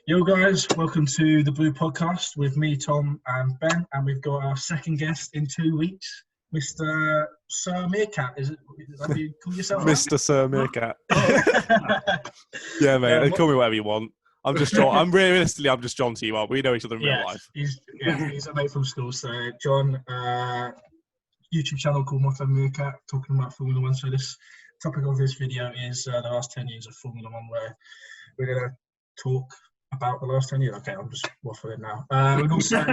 Yo guys, welcome to the Blue Podcast with me, Tom and Ben, and we've got our second guest in 2 weeks, Mr. Sir Meerkat. Is that what you call yourself? Mr. Sir Meerkat. Yeah, mate. Call me whatever you want. I'm just John. I'm just John to you. We know each other in real life. He's a mate from school. So John, YouTube channel called Moto Meerkat, talking about Formula One. So this topic of this video is the last 10 years of Formula One, where we're gonna talk about the last 10 years. Okay, I'm just waffling now. And also,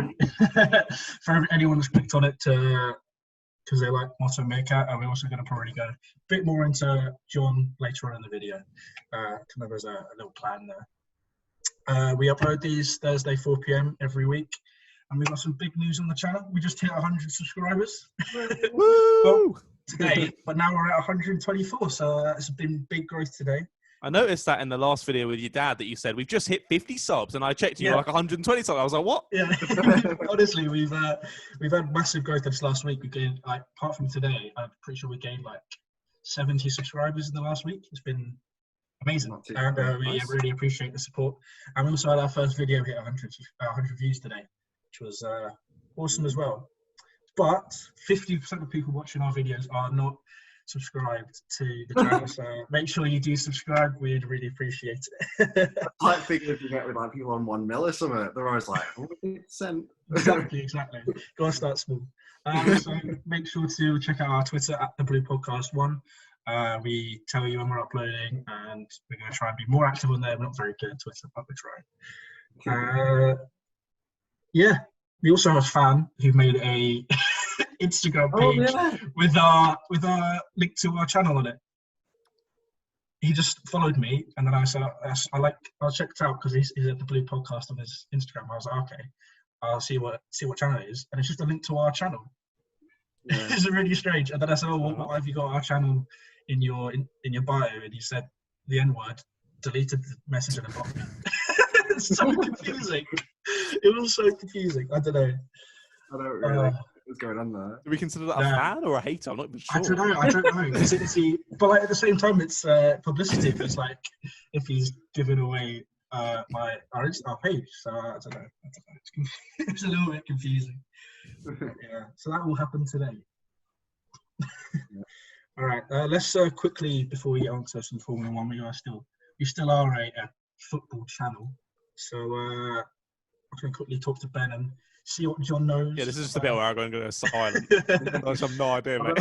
for anyone that's clicked on it because they like Moto Meerkat, we're also going to probably go a bit more into John later on in the video. Kind of as a little plan there. We upload these Thursday 4 p.m. every week, and we've got some big news on the channel. We just hit 100 subscribers. Woo! Today, but now we're at 124, so it's been big growth today. I noticed that in the last video with your dad that you said we've just hit 50 subs, and I checked you were like 120 subs. I was like, what? Yeah, honestly, we've had massive growth this last week. We gained, like, apart from today, I'm pretty sure we gained like 70 subscribers in the last week. It's been amazing, and we really appreciate the support. And we also had our first video hit 100 views today, which was awesome as well. But 50% of people watching our videos are not subscribed to the channel, so make sure you do subscribe. We'd really appreciate it. I like thinking if you get with like people on 1 mil or something, they're always like, 100%. Exactly. Go and start small. So make sure to check out our Twitter at the Blue Podcast 1. We tell you when we're uploading, and we're going to try and be more active on there. We're not very good at Twitter, but we're trying. Yeah, we also have a fan who made a Instagram page with our link to our channel on it. He just followed me, and then I said, I'll check it out because he's at the Blue Podcast on his Instagram. I was like, okay, I'll see what channel it is, and it's just a link to our channel. Yeah. It's really strange. And then I said, what have you got our channel in your bio? And he said the N-word, deleted the message and blocked me. It's so confusing. It was so confusing. I don't know. I don't really. What's going on there? Do we consider that a fan or a hater? I'm not even sure. I don't know. But like, at the same time, it's publicity. It's like if he's giving away our page. So I don't know. It's a little bit confusing. Yeah. So that will happen today. All right. Let's quickly, before we get on to some Formula One, we still are a football channel. So I'm going to quickly talk to Ben and see what John knows. Yeah, this is just a bit where I'm going to go silent. I have no idea, mate.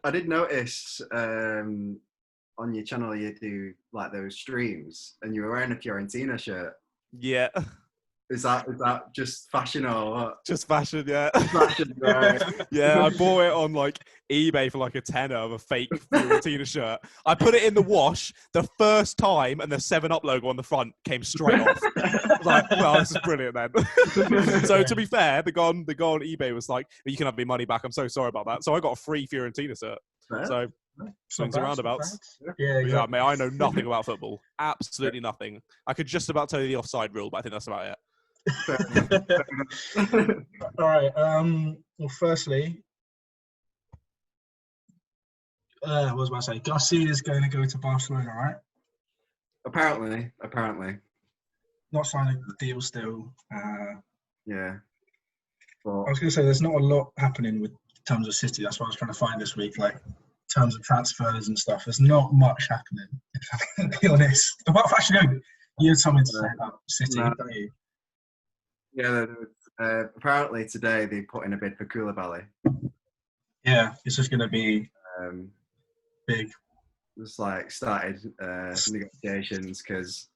I did notice on your channel you do like those streams, and you were wearing a Fiorentina shirt. Yeah. Is that just fashion or what? Just fashion, yeah. Fashion, right. Yeah, I bought it on like eBay for like a tenner of a fake Fiorentina shirt. I put it in the wash the first time, and the 7-Up logo on the front came straight off. I was like, well, this is brilliant then. So to be fair, the guy on eBay was like, you can have my money back. I'm so sorry about that. So I got a free Fiorentina shirt. Fair. So swings and roundabouts. Yeah, exactly. Yeah, mate, I know nothing about football. Absolutely nothing. I could just about tell you the offside rule, but I think that's about it. All right. Well, firstly, what was I saying? Garcia is going to go to Barcelona, right? Apparently. Not signing the deal still. Yeah. But I was going to say there's not a lot happening with terms of City. That's what I was trying to find this week. Like terms of transfers and stuff. There's not much happening. If I'm going to be honest. But actually, no, you had something to say about City, don't you? Yeah, apparently today they put in a bid for Koulibaly. Yeah, it's just going to be big. Just like started negotiations because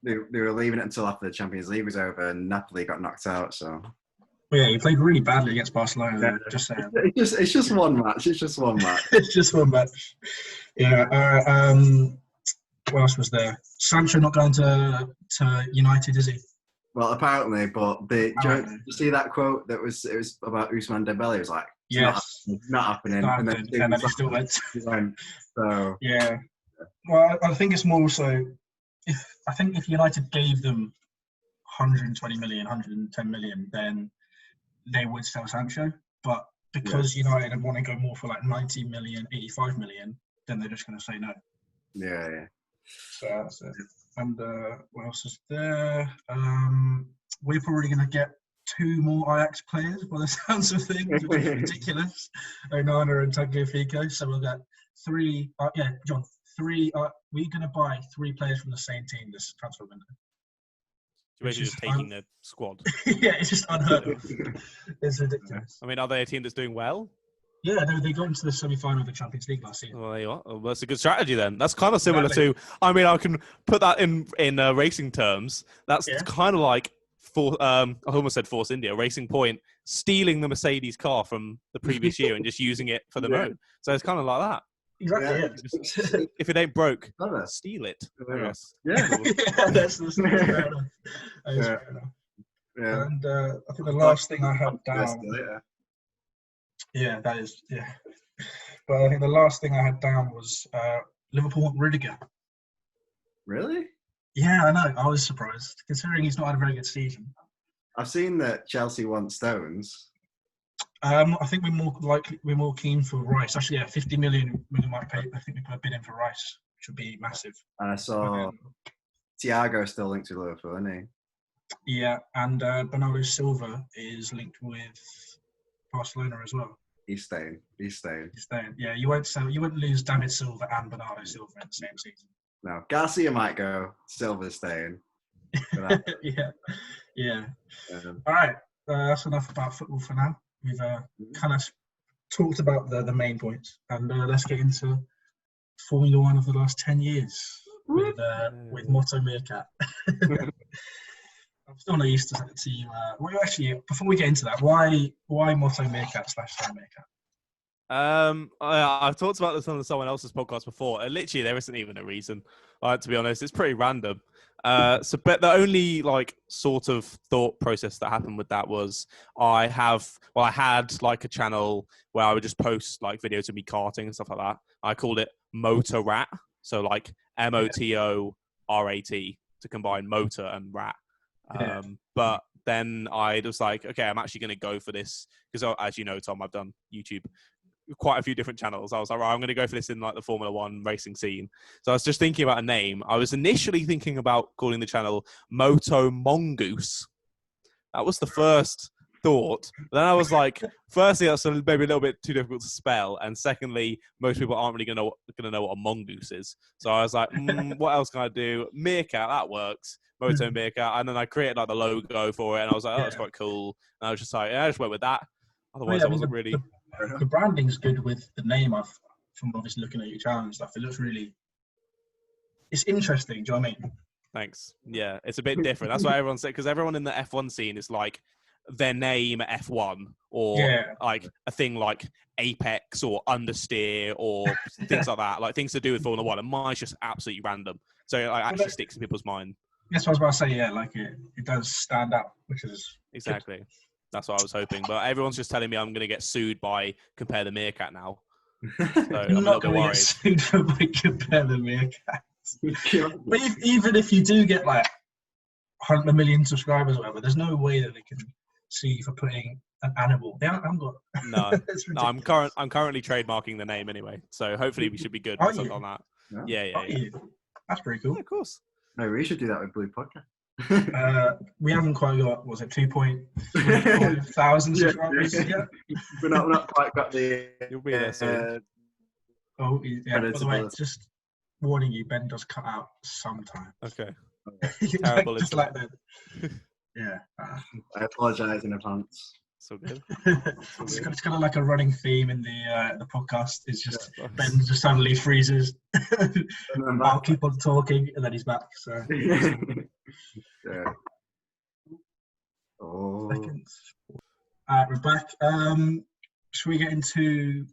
they were leaving it until after the Champions League was over and Napoli got knocked out. So yeah, he played really badly against Barcelona. Yeah. Just saying. It's just one match. It's just one match. Yeah. What else was there? Sancho not going to United, is he? Well, apparently, but did you see that quote it was about Ousmane Dembele? It was like, yes, not happening. And then he still went. So yeah. Well, I think it's more so. If United gave them 120 million, 110 million, then they would sell Sancho. But because United want to go more for like 90 million, 85 million, then they're just going to say no. Yeah. So that's it. And what else is there? We're probably going to get 2 more Ajax players by the sounds of things, which is ridiculous. Onana and Tagliafico. So we'll get 3. John, 3. We're going to buy 3 players from the same team this transfer window. So basically just taking a squad. Yeah, it's just unheard of. It's ridiculous. I mean, are they a team that's doing well? Yeah, they got into the semi-final of the Champions League last season. Well, there you are. Well, that's a good strategy then. That's kind of similar to. I mean, I can put that in racing terms. That's kind of like I almost said Force India, Racing Point stealing the Mercedes car from the previous year and just using it for their own. So it's kind of like that. Exactly. Just, if it ain't broke, steal it. I guess. Yeah, that's fair enough. Fair enough. Yeah. And I think the last thing I had down. Yeah, that is. Yeah, but I think the last thing I had down was Liverpool want Rudiger. Really? Yeah, I know. I was surprised considering he's not had a very good season. I've seen that Chelsea want Stones. I think we're more keen for Rice. Actually, 50 million we might pay. I think we put a bid in for Rice, which would be massive. And I saw Thiago still linked to Liverpool, isn't he? Yeah, and Bernardo Silva is linked with Barcelona as well. He's staying. Yeah, you won't lose David Silva and Bernardo Silva in the same season. No, Garcia might go. Silva's staying. Yeah. All right, that's enough about football for now. We've kind of talked about the main points, and let's get into Formula One of the last 10 years with Moto Meerkat. I'm still not used to you. Well, actually, before we get into that, why Moto Meerkat / Sir Meerkat? I've talked about this on someone else's podcast before. Literally, there isn't even a reason. To be honest, it's pretty random. But the only sort of thought process that happened with that was I had like a channel where I would just post videos of me karting and stuff like that. I called it Motor Rat, so MOTORAT to combine motor and rat. But then I was like, okay, I'm actually going to go for this because, as you know, Tom, I've done YouTube, quite a few different channels. I was like, right, I'm going to go for this in the Formula One racing scene. So I was just thinking about a name. I was initially thinking about calling the channel Moto Mongoose. That was the first thought. But then I was like, firstly, that's maybe a little bit too difficult to spell, and secondly, most people aren't really going to know what a mongoose is. So I was like, what else can I do? Meerkat, that works. Moto Meerkat, and then I created the logo for it, and I was like, oh, that's quite cool. And I was just like, I just went with that. Otherwise, I wasn't really. The branding's good with the name. From obviously looking at your channel and stuff, it looks really. It's interesting. Do you know what I mean? Thanks. Yeah, it's a bit different. That's why everyone said, because everyone in the F1 scene is their name F1 or a thing like Apex or Understeer or things like that, things to do with Formula One, and mine's just absolutely random. So it actually sticks in people's mind. That's what I was about to say. Yeah, it does stand out, which is exactly. Good. That's what I was hoping. But everyone's just telling me I'm going to get sued by Compare the Meerkat now. So I'm not going to get sued by Compare the Meerkat. But even if you do get 100 million subscribers or whatever, there's no way that they can sue you for putting an animal. They haven't got. No, I'm currently trademarking the name anyway. So hopefully we should be good on that. Yeah. That's pretty cool. Yeah, of course. No, we should do that with Blue Podcast. We haven't quite got, was it 2.3 thousand subscribers yet? We're not quite got the. You'll be there soon. By the way, just warning you, Ben does cut out sometime. Okay. Terrible. Just like that. Yeah. I apologise in advance. So good. It's kind of like a running theme in the podcast. It's just Ben just suddenly freezes. I'll keep on talking, and then he's back. So. Yeah. Oh. Seconds. We're back. Should we get into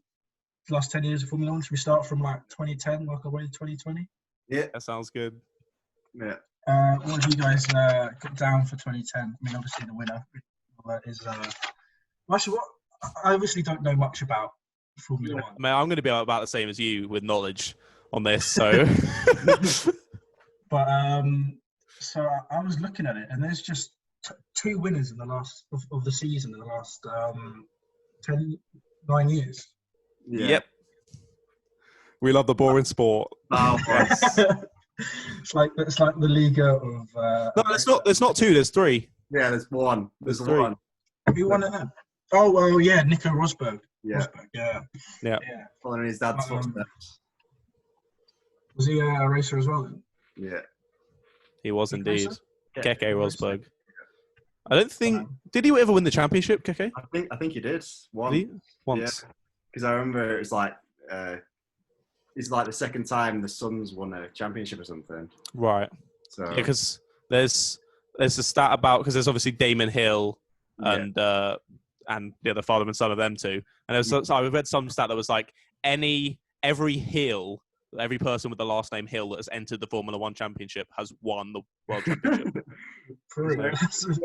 the last 10 years of Formula One? Should we start from 2010, work our way to 2020? Yeah, that sounds good. Yeah. What have you guys got down for 2010? I mean, obviously the winner is. Actually, I obviously don't know much about Formula One. Man, I'm going to be about the same as you with knowledge on this. So, but so I was looking at it, and there's just 2 winners in the last of the season in the last 9 years. Yeah. Yep. We love the boring sport. Oh, yes. It's like the Liga of. No, it's not. There's not 2. There's 3. Yeah, there's 1. There's 3. 1. Who won it then? Oh well, yeah, Nico Rosberg. Yeah. Rosberg, yeah. Following his dad's footsteps. Was he a racer as well then? Yeah. He was indeed. Keke Rosberg. Racer. I don't think. Did he ever win the championship, Keke? I think he did. Once. Because I remember it's like the second time the Suns won a championship or something. Right. So because there's a stat about because there's obviously Damon Hill and the other father and son of them two, and so I read some stat that was like every person with the last name Hill that has entered the Formula One Championship has won the World Championship.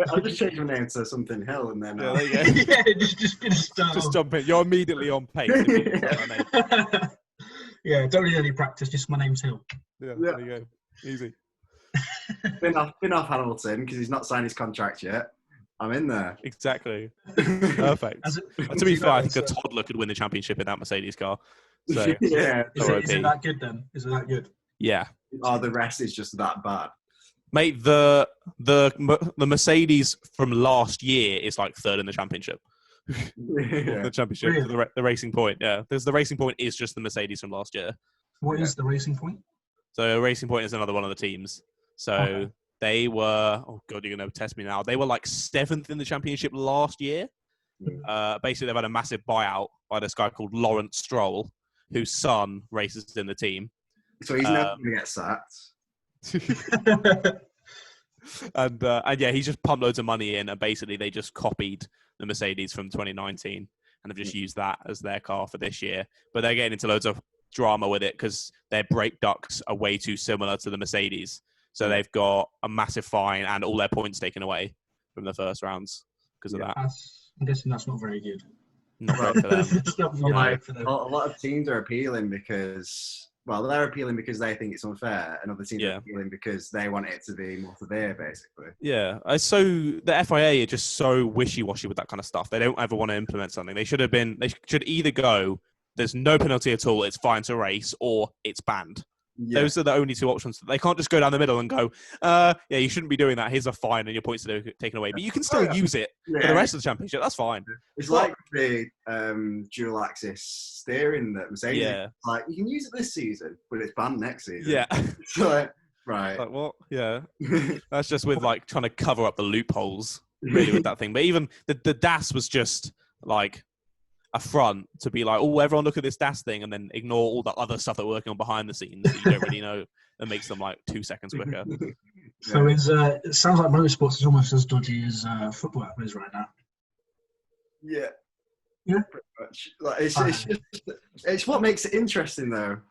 I'll just change your name to something Hill and then. There you go. Yeah, just get a start. Just jump in. You're immediately on pace. Yeah, don't need any practice. Just my name's Hill. Yeah, there you go. Easy. Been off Hamilton because he's not signed his contract yet. I'm in there. Exactly. Perfect. To be fair, I think a toddler could win the championship in that Mercedes car. So, yeah. Is it that good then? Is it that good? Yeah. Oh, the rest is just that bad. Mate, the Mercedes from last year is like 3rd in the championship. The championship, really? The Racing Point. Yeah, the Racing Point is just the Mercedes from last year. What is the Racing Point? So Racing Point is another one of the teams. So they were. Oh God, you're gonna test me now. They were like 7th in the championship last year. Basically, they've had a massive buyout by this guy called Lawrence Stroll, whose son races in the team. So he's never gonna get sacked. And yeah, he's just pumped loads of money in, and basically they just copied the Mercedes from 2019 and have just used that as their car for this year. But they're getting into loads of drama with it because their brake ducts are way too similar to the Mercedes. So they've got a massive fine and all their points taken away from the first rounds because of that. I'm guessing that's not very good. Not great for them. It's not very good for them. A lot of teams are appealing because... Well, they're appealing because they think it's unfair, and other teams are appealing because they want it to be more severe, basically. Yeah. So the FIA are just so wishy-washy with that kind of stuff. They don't ever want to implement something. They should either go, there's no penalty at all, it's fine to race, or it's banned. Yeah. Those are the only 2 options. They can't just go down the middle and go, yeah, you shouldn't be doing that. Here's a fine and your points are taken away. But you can still use it for the rest of the championship. That's fine. It's like the dual axis steering that Mercedes. Yeah. Like, you can use it this season, but it's banned next season. Yeah. So, right. Like, what? Yeah. That's just with like trying to cover up the loopholes, really, with that thing. But even the DAS was just like a front to be like, oh, everyone look at this DAS thing, and then ignore all the other stuff that we're working on behind the scenes that you don't really know that makes them like 2 seconds quicker. So it sounds like motorsports is almost as dodgy as football is right now. Yeah. Yeah. Pretty much. Like, it's what makes it interesting, though.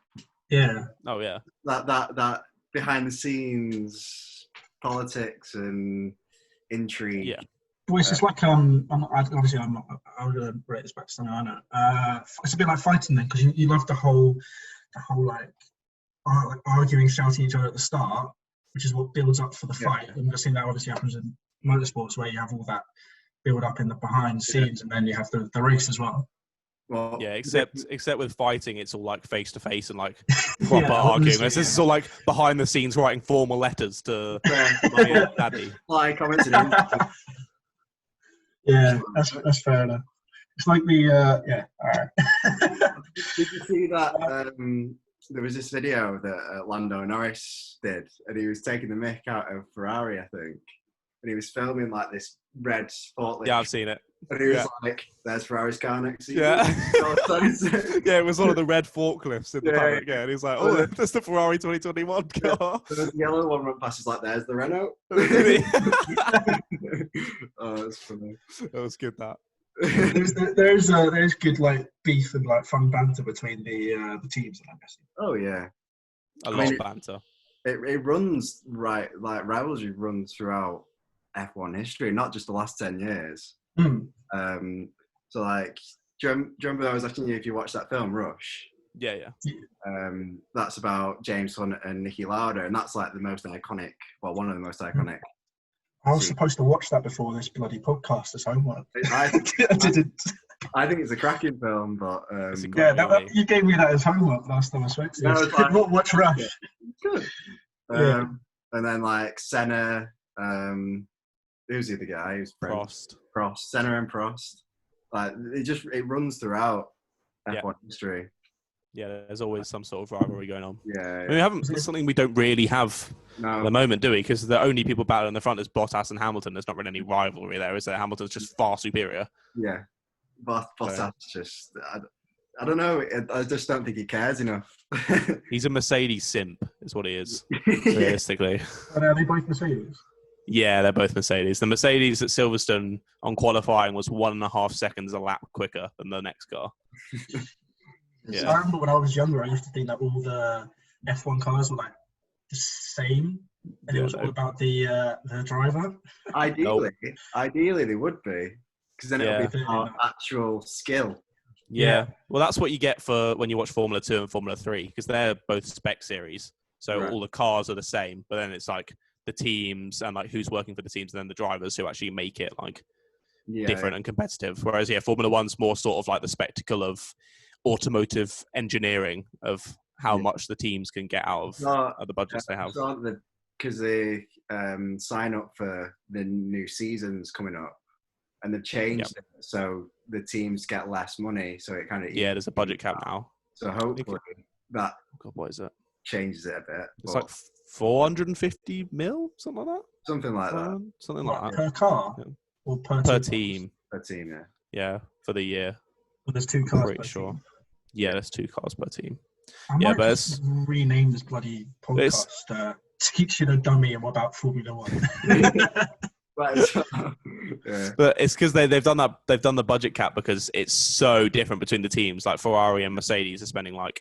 Yeah. Oh yeah. That behind the scenes politics and intrigue. Yeah. Well, it's just like I'm going to rate this back to something I know. It's a bit like fighting then, because you love the whole like arguing, shouting each other at the start, which is what builds up for the fight. And I've seen that obviously happens in motorsports where you have all that build up in the behind the scenes, and then you have the race as well. Well, yeah, except with fighting, it's all like face to face and like proper arguing. This is all like behind the scenes writing formal letters to my daddy. Like commenting. Yeah, that's fair enough. It's like the all right. Did you see that? There was this video that Lando Norris did, and he was taking the mick out of Ferrari, I think, and he was filming like this red forklift. Yeah, I've seen it. And he was like, "There's Ferrari's car next to you." Yeah, yeah, it was one of the red forklifts in the paddock. Yeah, and he's like, "Oh, that's the Ferrari 2021 car." The yellow one went past. He's like, "There's the Renault." Oh, that's funny. That was good. That there's good like beef and like fun banter between the teams, I'm guessing. Oh yeah, a lot of banter. It runs right, like rivalry runs throughout F1 history, not just the last 10 years. So like, do you remember I was asking you if you watched that film Rush? Yeah. That's about James Hunt and Niki Lauda, and that's like the most iconic, well, one of the most iconic. I was supposed to watch that before this bloody podcast as homework. I didn't. I think it's a cracking film, but you gave me that as homework last time I spoke to you. Watch Rush. Good. And then like Senna, who's the other guy? Who's Prost, Senna and Prost. Like it runs throughout F1 history. Yeah, there's always some sort of rivalry going on. Yeah. I mean, it's something we don't really have at the moment, do we? Because the only people battling in the front is Bottas and Hamilton. There's not really any rivalry there, is there? Hamilton's just far superior. Yeah. Bottas just... I don't know. I just don't think he cares enough. He's a Mercedes simp, is what he is, realistically. Are they both Mercedes? Yeah, they're both Mercedes. The Mercedes at Silverstone on qualifying was 1.5 seconds a lap quicker than the next car. Yeah. I remember when I was younger, I used to think that all the F1 cars were like the same, and it was all about the driver. Ideally, they would be, because then it would be our actual skill. Yeah, well, that's what you get for when you watch Formula 2 and Formula 3, because they're both spec series. So all the cars are the same, but then it's like the teams and like who's working for the teams and then the drivers who actually make it like different and competitive. Whereas, Formula 1's more sort of like the spectacle of automotive engineering of how much the teams can get out of the budgets they have. Because they sign up for the new seasons coming up. And they've changed it so the teams get less money. So it kind of there's a budget cap now. So hopefully that what is it? Changes it a bit. It's like 450 mil, something like that. Something like that. Something like that. Per car or per team? Per team, yeah. Yeah, for the year. Well, there's 2 cars. Pretty sure. Team. Yeah, there's 2 cars per team. I might just rename this bloody podcast. Teach you the dummy about Formula 1. But it's because they've done that. They've done the budget cap because it's so different between the teams. Like Ferrari and Mercedes are spending like.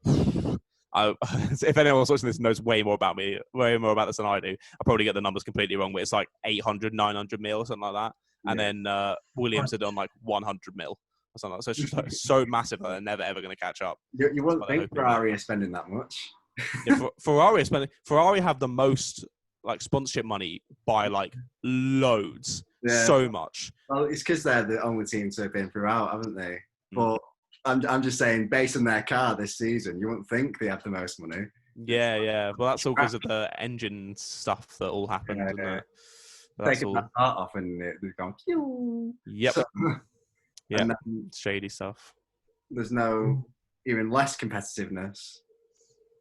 If anyone watching this knows way more about this than I do, I'll probably get the numbers completely wrong. But it's like 800, 900 mil or something like that. And then Williams had done like 100 mil or something like that. So it's just like so massive that they're never ever going to catch up. You wouldn't think Ferrari are spending that much. Ferrari have the most like sponsorship money by like loads, so much. Well, it's because they're the only team to have been throughout, haven't they? But I'm just saying, based on their car this season, you wouldn't think they have the most money. Yeah. Well, that's all because of the engine stuff that all happened. Taking that part off and they've gone. Yep. So, and shady stuff. There's no even less competitiveness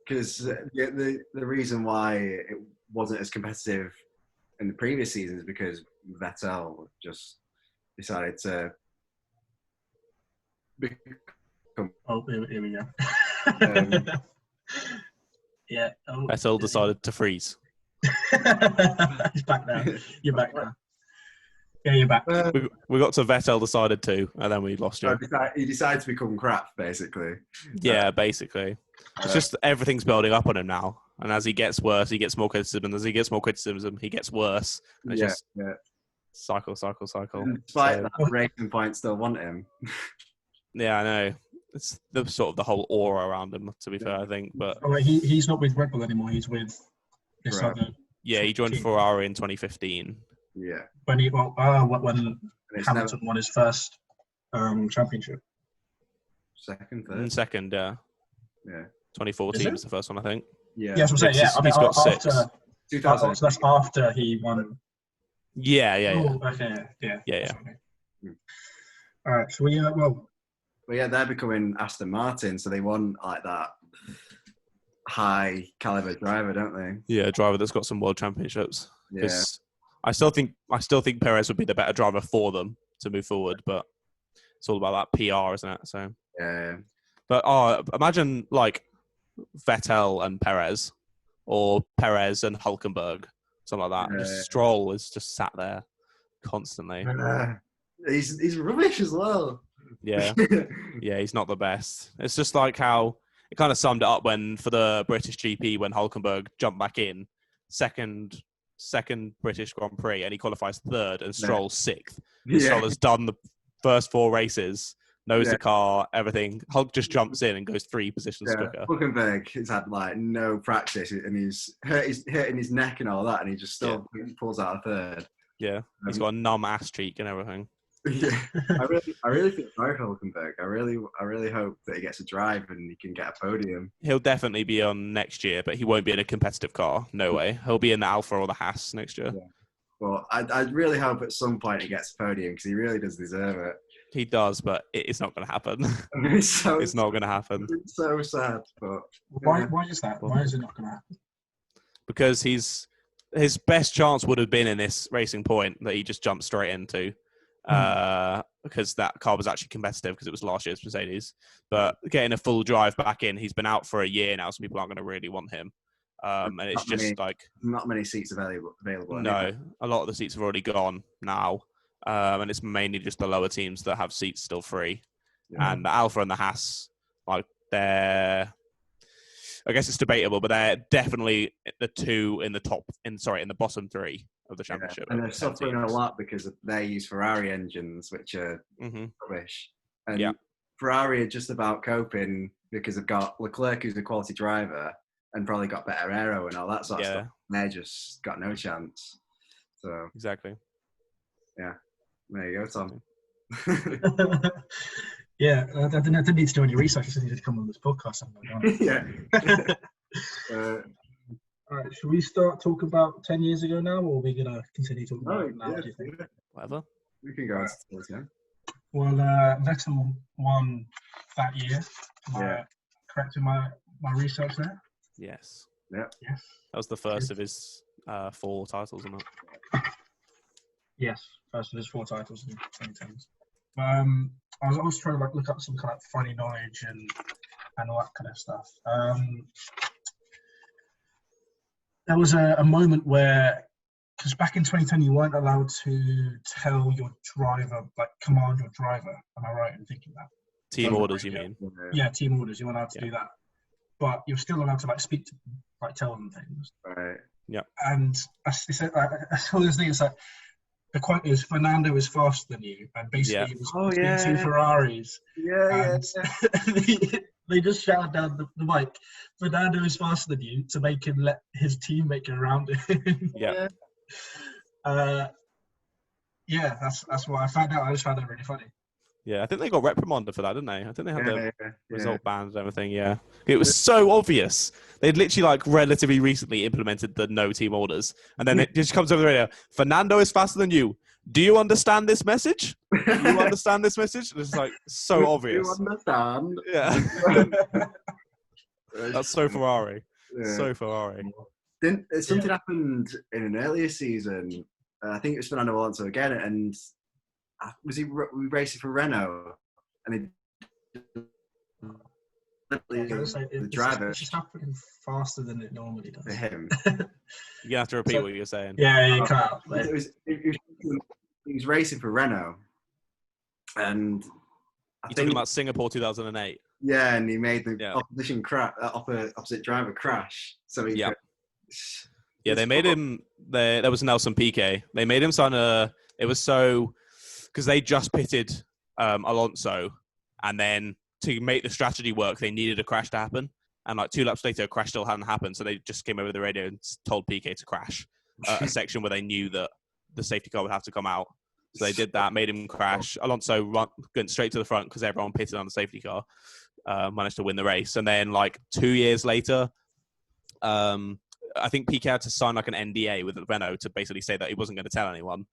because the reason why it wasn't as competitive in the previous seasons because Vettel just decided to become. Oh, here we go. Vettel decided to freeze. He's back now. You're back now. Yeah, you're back. We got to Vettel decided to, and then we lost you. He decided to become crap, basically. Yeah, basically. It's just everything's building up on him now. And as he gets worse, he gets more criticism. And as he gets more criticism, he gets worse. And it's just cycle. And despite that, Racing Point still want him. Yeah, I know. It's the sort of the whole aura around him, to be fair, I think. But he's not with Red Bull anymore. He's with this other. Yeah, he joined Ferrari in 2015. Yeah. When Hamilton won his first championship. Second, yeah. 2014 was the first one, I think. Yeah. Yeah, that's what I'm saying. He's got 6. 2000. So that's after he won. Yeah. Oh, okay. Yeah. All right. So they're becoming Aston Martin, so they want like that high caliber driver, don't they? Yeah, a driver that's got some world championships. Yeah. I still think Perez would be the better driver for them to move forward, but it's all about that PR, isn't it? So yeah. But imagine like Vettel and Perez, or Perez and Hülkenberg, something like that. Just Stroll is just sat there constantly. He's rubbish as well. Yeah, he's not the best. It's just like how it kind of summed it up for the British GP when Hülkenberg jumped back in second British Grand Prix and he qualifies 3rd and Stroll 6th. Stroll has done the first 4 races, knows the car, everything. Hulk just jumps in and goes 3 positions quicker. Hülkenberg has had like no practice and he's hurting his neck and all that, and he just still pulls out a 3rd. Yeah, he's got a numb ass cheek and everything. Yeah, I really think sorry for Hulkenberg. I really hope that he gets a drive and he can get a podium. He'll definitely be on next year, but he won't be in a competitive car. No way. He'll be in the Alpha or the Haas next year. Yeah. Well, I really hope at some point he gets a podium because he really does deserve it. He does, but it's not going to happen. It's not going to happen. It's so sad, but why is that? Why is it not going to happen? Because his best chance would have been in this racing point that he just jumped straight into. Because that car was actually competitive because it was last year's Mercedes. But getting a full drive back in, he's been out for a year now, so people aren't going to really want him. And it's just not many seats available. No, a lot of the seats have already gone now, and it's mainly just the lower teams that have seats still free. Yeah. And the Alpha and the Haas, they're, I guess it's debatable, but they're definitely the two in the bottom three of the championship. And they're suffering a lot because they use Ferrari engines, which are rubbish. And Ferrari are just about coping because they've got Leclerc, who's a quality driver, and probably got better aero and all that sort of stuff. They just got no chance. So exactly. Yeah. There you go, Tom. Yeah, I didn't need to do any research. I just needed to come on this podcast. Yeah. All right, should we start talking about 10 years ago now, or are we going to continue talking about it now, do you think? Whatever. We can go towards him. Well, Vettel won that year. Correcting my research there? Yes. Yeah. Yes. That was the first of his 4 titles, isn't it? Yes, first of his 4 titles in 2010s. I was trying to look up some kind of funny knowledge and all that kind of stuff. There was a moment where, because back in 2010 you weren't allowed to tell your driver, command your driver. Am I right in thinking that? Team orders, you mean? Yeah, team orders. You weren't allowed to do that, but you're still allowed to speak to them, tell them things. Right. Yeah. And I saw this thing. It's like, the quote is, Fernando is faster than you. And basically, it was between 2 Ferraris. Yeah. They just shouted down the mic, Fernando is faster than you, to make him let his teammate go around him. Yeah. That's what I found out. I just found that really funny. Yeah, I think they got reprimanded for that, didn't they? I think they had the result banned and everything, It was so obvious. They'd literally, relatively recently implemented the no team orders. And then it just comes over the radio, Fernando is faster than you. Do you understand this message? Do you understand this message? It's so obvious. Do you understand? Yeah. That's so Ferrari. Yeah. So Ferrari. Something happened in an earlier season. I think it was Fernando Alonso again, and was he racing for Renault? And the driver. It's just happening faster than it normally does. For him. You're going to have to repeat what you're saying. Yeah, you can't. He was racing for Renault. And you're talking about Singapore 2008? Yeah, and he made the opposite driver crash. So he could, they made him. There was Nelson Piquet. They made him sign it was so, because they just pitted Alonso, and then to make the strategy work, they needed a crash to happen. And 2 laps later, a crash still hadn't happened, so they just came over the radio and told Piquet to crash a section where they knew that the safety car would have to come out. So they did that, made him crash. Alonso went straight to the front because everyone pitted on the safety car, managed to win the race. And then 2 years later, I think Piquet had to sign an NDA with Renault to basically say that he wasn't going to tell anyone.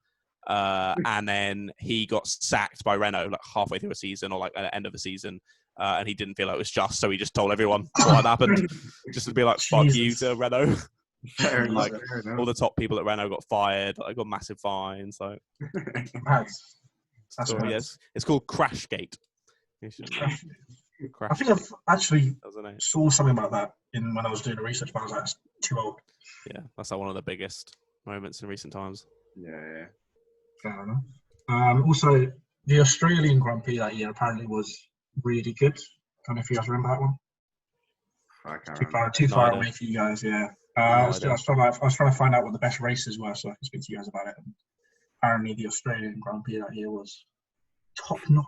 And then he got sacked by Renault halfway through a season or at the end of the season. And he didn't feel it was just, so he just told everyone what had happened. Just to be fuck you to Renault. And, all the top people at Renault got fired. Got massive fines. That's yes, it's called Crashgate. I think I've actually saw something about that when I was doing the research, but I was it's too old. Yeah, that's one of the biggest moments in recent times. Yeah. Fair enough. Also, the Australian Grand Prix that year apparently was really good. I don't know if you guys remember that one. I can't Too far away for you guys, yeah. I was trying to find out what the best races were so I can speak to you guys about it. And apparently, the Australian Grand Prix that year was top notch.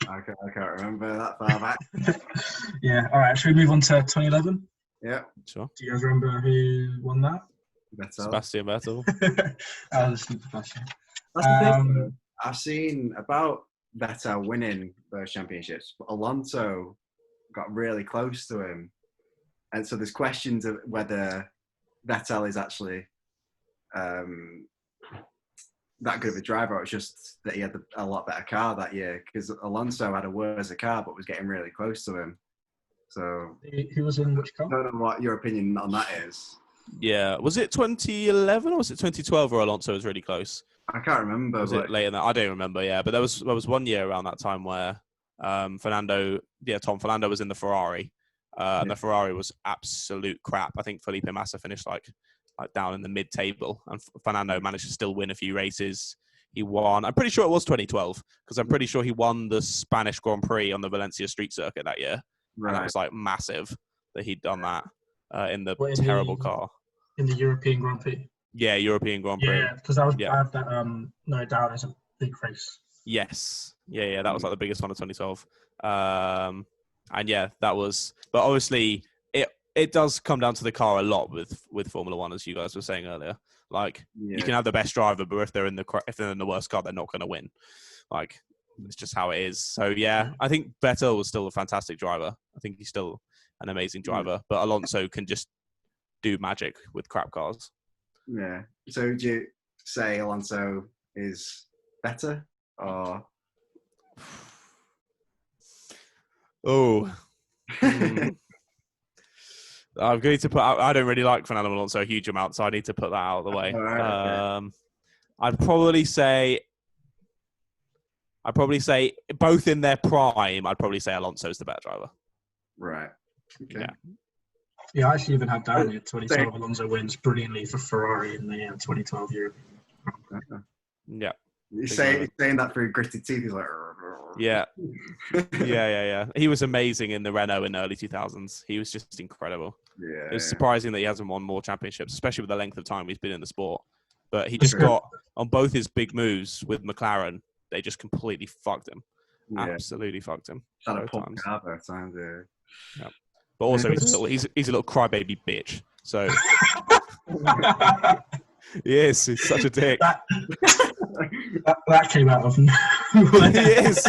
I can't remember that far back. Yeah. All right. Should we move on to 2011? Yeah. Sure. Do you guys remember who won that? Sebastian Vettel. That was a stupid question. That's the thing. I've seen about Vettel winning those championships, but Alonso got really close to him. And so there's questions of whether Vettel is actually that good of a driver, or it's just that he had a lot better car that year, because Alonso had a worse car but was getting really close to him. So he was in which car? I don't know what your opinion on that is. Yeah, was it 2011 or was it 2012 where Alonso was really close? I can't remember. Was it later than that? I don't remember. Yeah, but there was 1 year around that time where Tom Fernando was in the Ferrari, and the Ferrari was absolute crap. I think Felipe Massa finished like down in the mid-table, and Fernando managed to still win a few races. He won. I'm pretty sure it was 2012 because I'm pretty sure he won the Spanish Grand Prix on the Valencia street circuit that year. Right. And that was like massive that he'd done that in the terrible car. In the European Grand Prix. Yeah, European Grand Prix. Yeah, because I have that no doubt as a big race. Yes. Yeah, that was like the biggest one of 2012. And yeah, that was. But obviously, it does come down to the car a lot with Formula One, as you guys were saying earlier. Like you can have the best driver, but if they're in the worst car, they're not going to win. Like it's just how it is. So yeah, I think Vettel was still a fantastic driver. I think he's still an amazing driver, but Alonso can just do magic with crap cars. Yeah. So would you say Alonso is better, or? Oh. I'm going to put out, I don't really like Fernando Alonso a huge amount, so I need to put that out of the way. Right, okay. I'd probably say both in their prime, I'd probably say Alonso's the better driver. Right. Okay. Yeah, I actually even had down here 2012 Alonso wins brilliantly for Ferrari in the 2012 year. Yeah. You're saying that through gritted teeth. He's like, yeah. He was amazing in the Renault in the early 2000s. He was just incredible. Yeah. It was surprising that he hasn't won more championships, especially with the length of time he's been in the sport. But he just got on both his big moves with McLaren. They just completely fucked him. Yeah. Absolutely fucked him. Had a pump car both times. Yeah. But also, he's a little crybaby bitch. So yes, he's such a dick. That came out of nowhere. He is.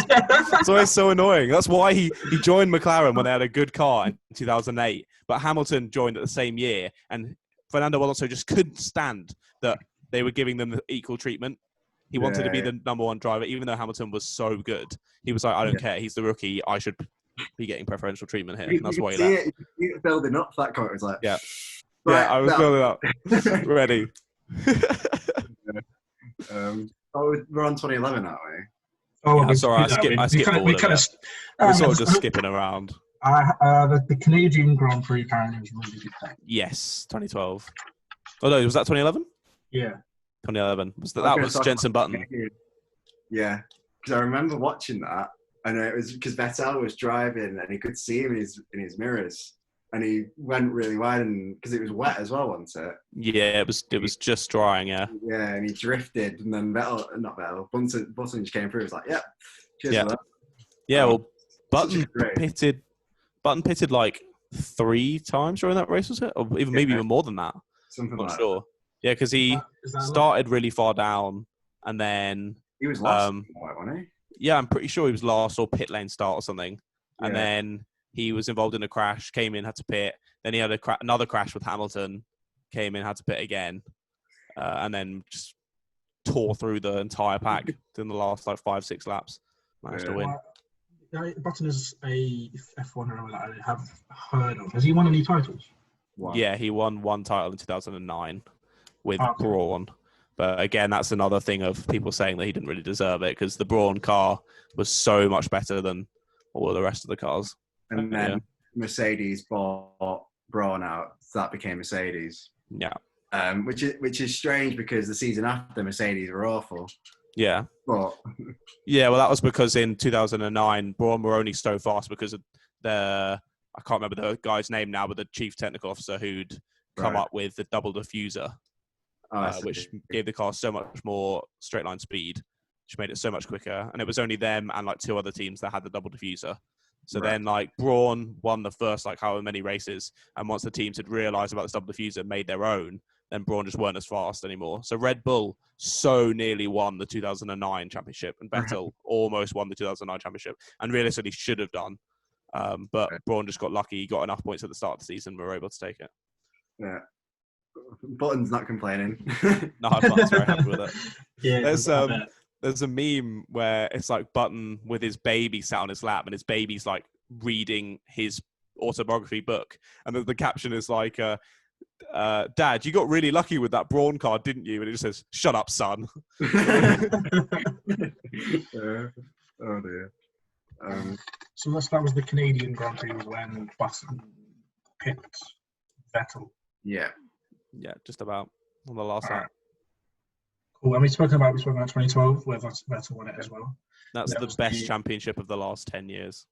So it's so annoying. That's why he joined McLaren when they had a good car in 2008. But Hamilton joined at the same year, and Fernando Alonso just couldn't stand that they were giving them the equal treatment. He wanted to be the number one driver, even though Hamilton was so good. He was like, I don't care. He's the rookie. I should be getting preferential treatment here. And that's why he left. You're building up that comment. It was like, yeah. Right, yeah, I was building up. Ready. We're on 2011, aren't we? Oh, yeah, sorry, I skipped all of it. We're sort of just skipping around. The Canadian Grand Prix apparently was really good. Yes, 2012. Oh no, was that 2011? Yeah. 2011. That was Jenson Button. Yeah, because I remember watching that, and it was because Vettel was driving, and he could see him in his mirrors, and he went really wide, and because it was wet as well, wasn't it? Yeah, it was just drying. Yeah. Yeah, and he drifted, and then Button just came through. He was like, "Yeah, cheers for that." Yeah, well, Button pitted like 3 times during that race, was it? Or maybe even more than that. Something I'm not like sure. Yeah, because he started really far down, and then he was last, wasn't he? Yeah, I'm pretty sure he was last or pit lane start or something. And then he was involved in a crash, came in, had to pit. Then he had another crash with Hamilton, came in, had to pit again, and then just tore through the entire pack in the last 5-6 laps. Managed to win. Button is a F1 driver that I have heard of. Has he won any titles? Yeah, he won 1 title in 2009 with Brawn. But again, that's another thing of people saying that he didn't really deserve it because the Brawn car was so much better than all of the rest of the cars. And then Mercedes bought Brawn out, so that became Mercedes. Yeah. Which is strange because the season after Mercedes were awful. Yeah. But yeah, well, that was because in 2009, Brawn were only so fast because of I can't remember the guy's name now, but the chief technical officer who'd come up with the double diffuser. Which gave the car so much more straight line speed, which made it so much quicker. And it was only them and 2 other teams that had the double diffuser. So then Brawn won the first however many races. And once the teams had realised about this double diffuser, made their own, then Brawn just weren't as fast anymore. So Red Bull so nearly won the 2009 championship, and Vettel almost won the 2009 championship, and realistically should have done. But Brawn just got lucky. He got enough points at the start of the season. We were able to take it. Yeah. Button's not complaining. No, Button's very happy with it. Yeah, there's a meme where it's like Button with his baby sat on his lap, and his baby's like reading his autobiography book, and the caption is like, Dad, you got really lucky with that Brawn card, didn't you? And it just says, "Shut up, son." Oh dear. So that was the Canadian Grand Prix when Button picked Vettel. Yeah, just about on the last lap. Cool. And we spoke about 2012, where Vettel won it as well. That's the best championship of the last 10 years.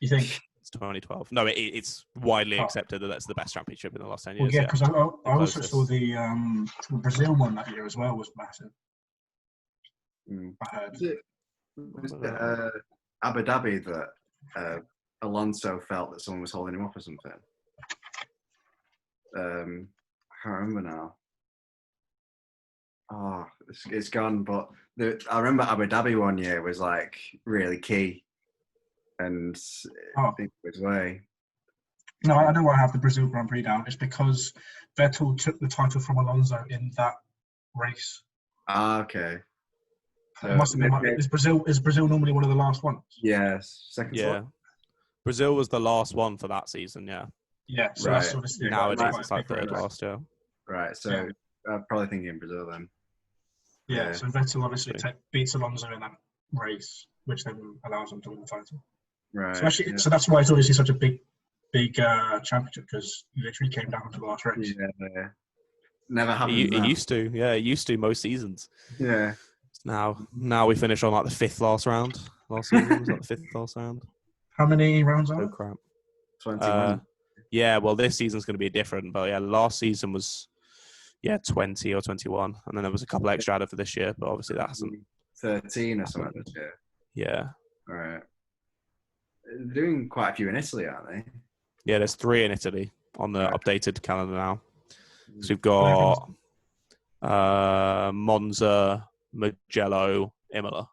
You think? It's 2012. No, it's widely accepted that that's the best championship in the last 10 years. Well, yeah, because I also saw the Brazil one that year as well was massive. I heard. Was it Abu Dhabi that Alonso felt that someone was holding him up or something? I can't remember now. Oh, it's gone. But I remember Abu Dhabi one year was like really key, and I think it was way. No, I know why I have the Brazil Grand Prix down. It's because Vettel took the title from Alonso in that race. Ah, okay. So it must have been. Is Brazil normally one of the last ones? Yes, second. Yeah, Brazil was the last one for that season. Yeah. Yeah. So that's obviously nowadays it's like third last. Yeah. Right. So I'm probably thinking Brazil then. Yeah. So Vettel obviously beats Alonso in that race, which then allows him to win the title. Right. So that's why it's obviously such a big championship, because it literally came down to the last race. Yeah. Never happened. It used to. Yeah, it used to most seasons. Yeah. Now we finish on like the fifth last round. Last season was like the fifth last round. How many rounds are there? Oh crap. 21. Yeah, well this season's going to be different, but yeah, last season was 20 or 21, and then there was a couple extra added for this year, but obviously that hasn't. 13 or something this year. Yeah. All right. They're doing quite a few in Italy, aren't they? Yeah, there's 3 in Italy on the updated calendar now. So we've got Monza, Mugello, Imola.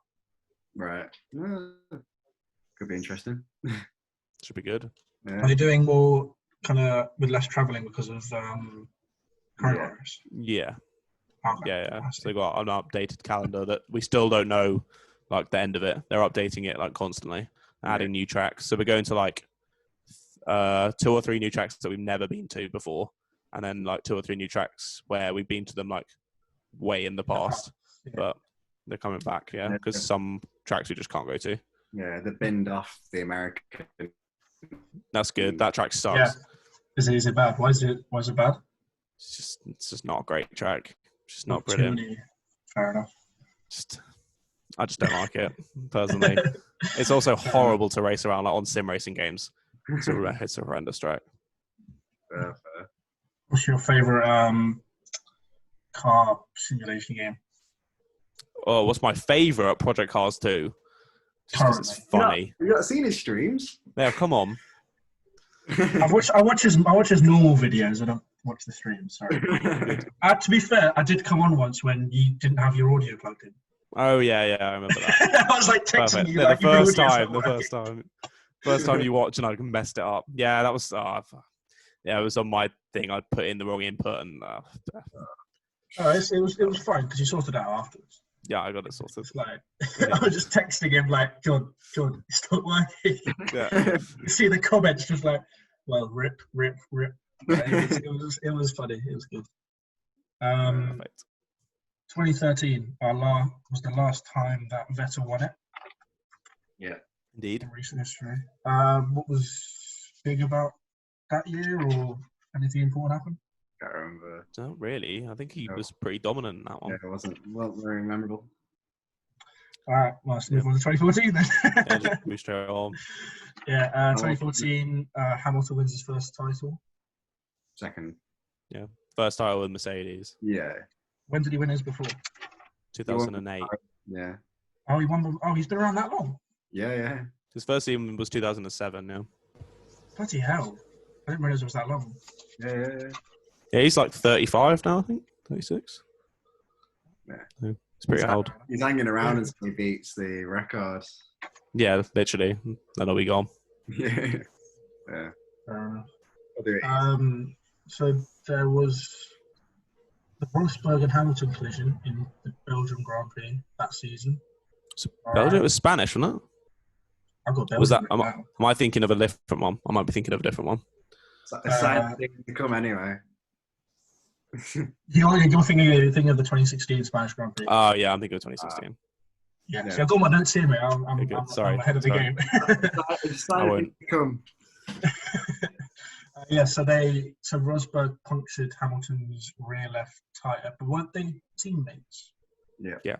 Right. Could be interesting. Should be good. Yeah. Are they doing more kind of with less travelling because of coronavirus? Yeah. Okay. Yeah. So they've got an updated calendar that we still don't know, like, the end of it. They're updating it, like, constantly, adding new tracks. So we're going to, like, 2 or 3 new tracks that we've never been to before, and then, like, 2 or 3 new tracks where we've been to them, like, way in the past. But they're coming back, because some tracks we just can't go to. Yeah, they binned off the American. That's good. That track sucks. Yeah. Is it bad? Why is it bad? It's just not a great track. It's just not brilliant. Fair enough. I just don't like it personally. It's also horrible to race around like on sim racing games. It's a horrendous track. What's your favorite car simulation game? Oh, what's my favorite? Project Cars 2. Just because it's funny. You not seen his streams? Yeah, come on. I watch his normal videos. I don't watch the streams. Sorry. To be fair, I did come on once when you didn't have your audio plugged in. Oh yeah, I remember that. I was like texting you. Yeah, like, the first time you watched and I messed it up. Yeah, that was. It was on my thing. I put in the wrong input and. It was fine because you sorted it out afterwards. Yeah, I got it sorted. It's like I was just texting him like, "John, it's not working." Yeah. You see the comments just like, "Well, rip." It was funny. It was good. 2013 was the last time that Vettel won it. Yeah, indeed. In recent history. What was big about that year, or anything important happened? Can't remember. Not really. I think he was pretty dominant in that one. Yeah, it wasn't very memorable. All right, well, let's move on to 2014 then. Yeah, just move straight on. Yeah, 2014, Hamilton wins his first title. Second. Yeah, first title with Mercedes. Yeah. When did he win his before? 2008. Yeah. Oh, he won. He's been around that long. Yeah. His first season was 2007. Yeah. Bloody hell! I didn't realize it was that long. Yeah. Yeah, he's like 35 now, I think. 36. Yeah. So it's pretty old. He's hanging around until he beats the record. Yeah, literally. Then he'll be gone. Yeah. Fair enough. So there was the Rosberg and Hamilton collision in the Belgium Grand Prix that season. So Belgium was Spanish, wasn't it? I've got Belgium. Was that? Am I thinking of a different one? I might be thinking of a different one. It's a sad thing to come anyway. You're thinking of the 2016 Spanish Grand Prix. Oh yeah, I'm thinking of 2016. Yeah. See, I've got my notes here, mate. I'm ahead of the game. It's sad to come. So Rosberg punctured Hamilton's rear left tyre, but weren't they teammates? Yeah.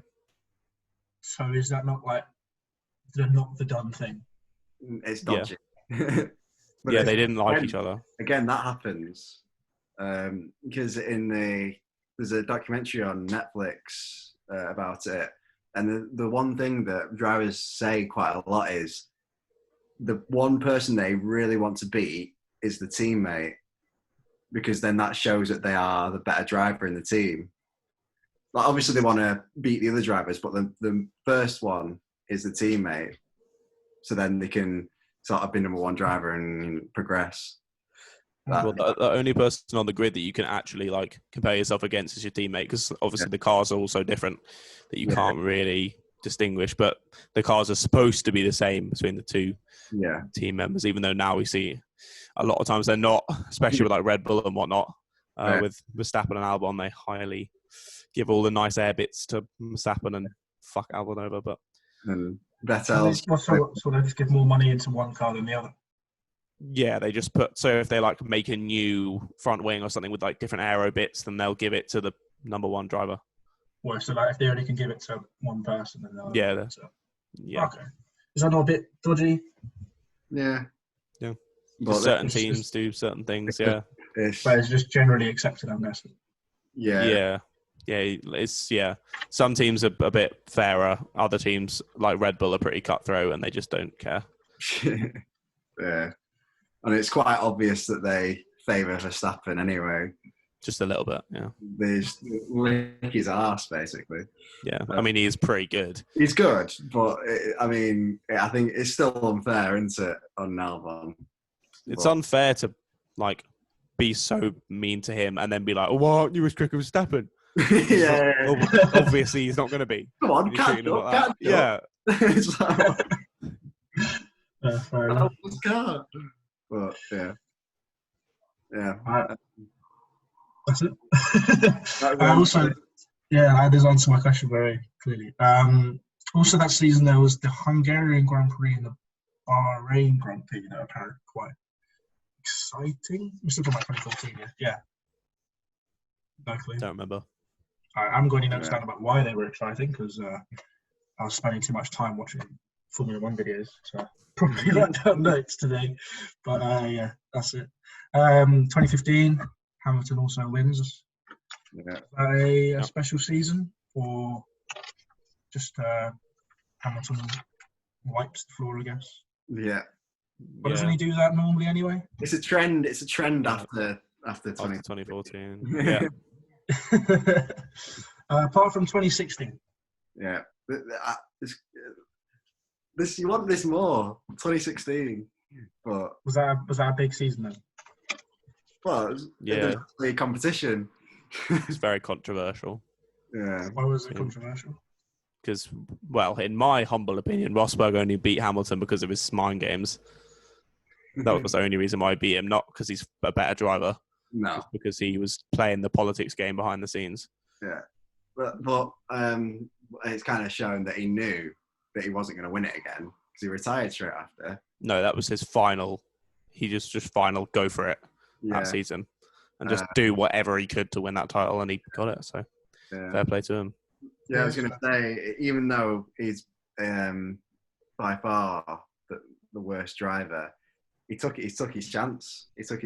So is that not like the done thing? It's dodgy. Yeah, they didn't like each other. Again, that happens because there's a documentary on Netflix about it, and the one thing that drivers say quite a lot is the one person they really want to beat is the teammate, because then that shows that they are the better driver in the team. Like, obviously, they want to beat the other drivers, but the first one is the teammate, so then they can sort of be number one driver and progress. Well, the only person on the grid that you can actually like compare yourself against is your teammate, because obviously the cars are all so different that you can't really distinguish. But the cars are supposed to be the same between the two team members, even though now we see a lot of times they're not, especially with like Red Bull and whatnot. With Verstappen and Albon, they highly give all the nice air bits to Verstappen and fuck Albon over. But Vettel, so they just give more money into one car than the other. Yeah, they just put, so if they like make a new front wing or something with like different aero bits, then they'll give it to the number one driver. Well, so like if they only can give it to one person, then they'll yeah. Okay. Is that not a bit dodgy? Yeah. But certain teams do certain things, But it's just generally accepted, I'm guessing. Yeah. It's some teams are a bit fairer. Other teams like Red Bull are pretty cutthroat and they just don't care. Yeah. And it's quite obvious that they favour Verstappen anyway. Just a little bit, yeah. They just lick his arse, basically. Yeah, I mean, he is pretty good. He's good, but I think it's still unfair, isn't it, on Albon? It's unfair to, like, be so mean to him and then be like, oh, why aren't you as quick as Verstappen? Obviously, he's not going to be. Come on, catch up. Yeah. It's like, fair enough. But, yeah. That's it. That does answer my question very clearly. Also, that season there was the Hungarian Grand Prix and the Bahrain Grand Prix that are apparently quite exciting. We're still talking about 2014, yeah. No clue. Don't remember. I haven't got any notes down about why they were exciting because I was spending too much time watching Formula One videos, so probably write down notes today. But that's it. 2015, Hamilton also wins. A special season, or just Hamilton wipes the floor, I guess. Yeah. But doesn't he do that normally anyway? It's a trend. It's a trend after 2014. Yeah. Apart from 2016. Yeah. This you want this more 2016, but was that a big season then? Well, it was the competition. It's very controversial. Yeah. Why was it controversial? Because, well, in my humble opinion, Rosberg only beat Hamilton because of his mind games. That was the only reason why I beat him, not because he's a better driver. No. Just because he was playing the politics game behind the scenes. Yeah. But it's kind of shown that he knew that he wasn't going to win it again because he retired straight after. No, that was his final. He just final go for it that season and just do whatever he could to win that title, and he got it. So fair play to him. Yeah, I was going to say, even though he's by far the worst driver, he took his chance. So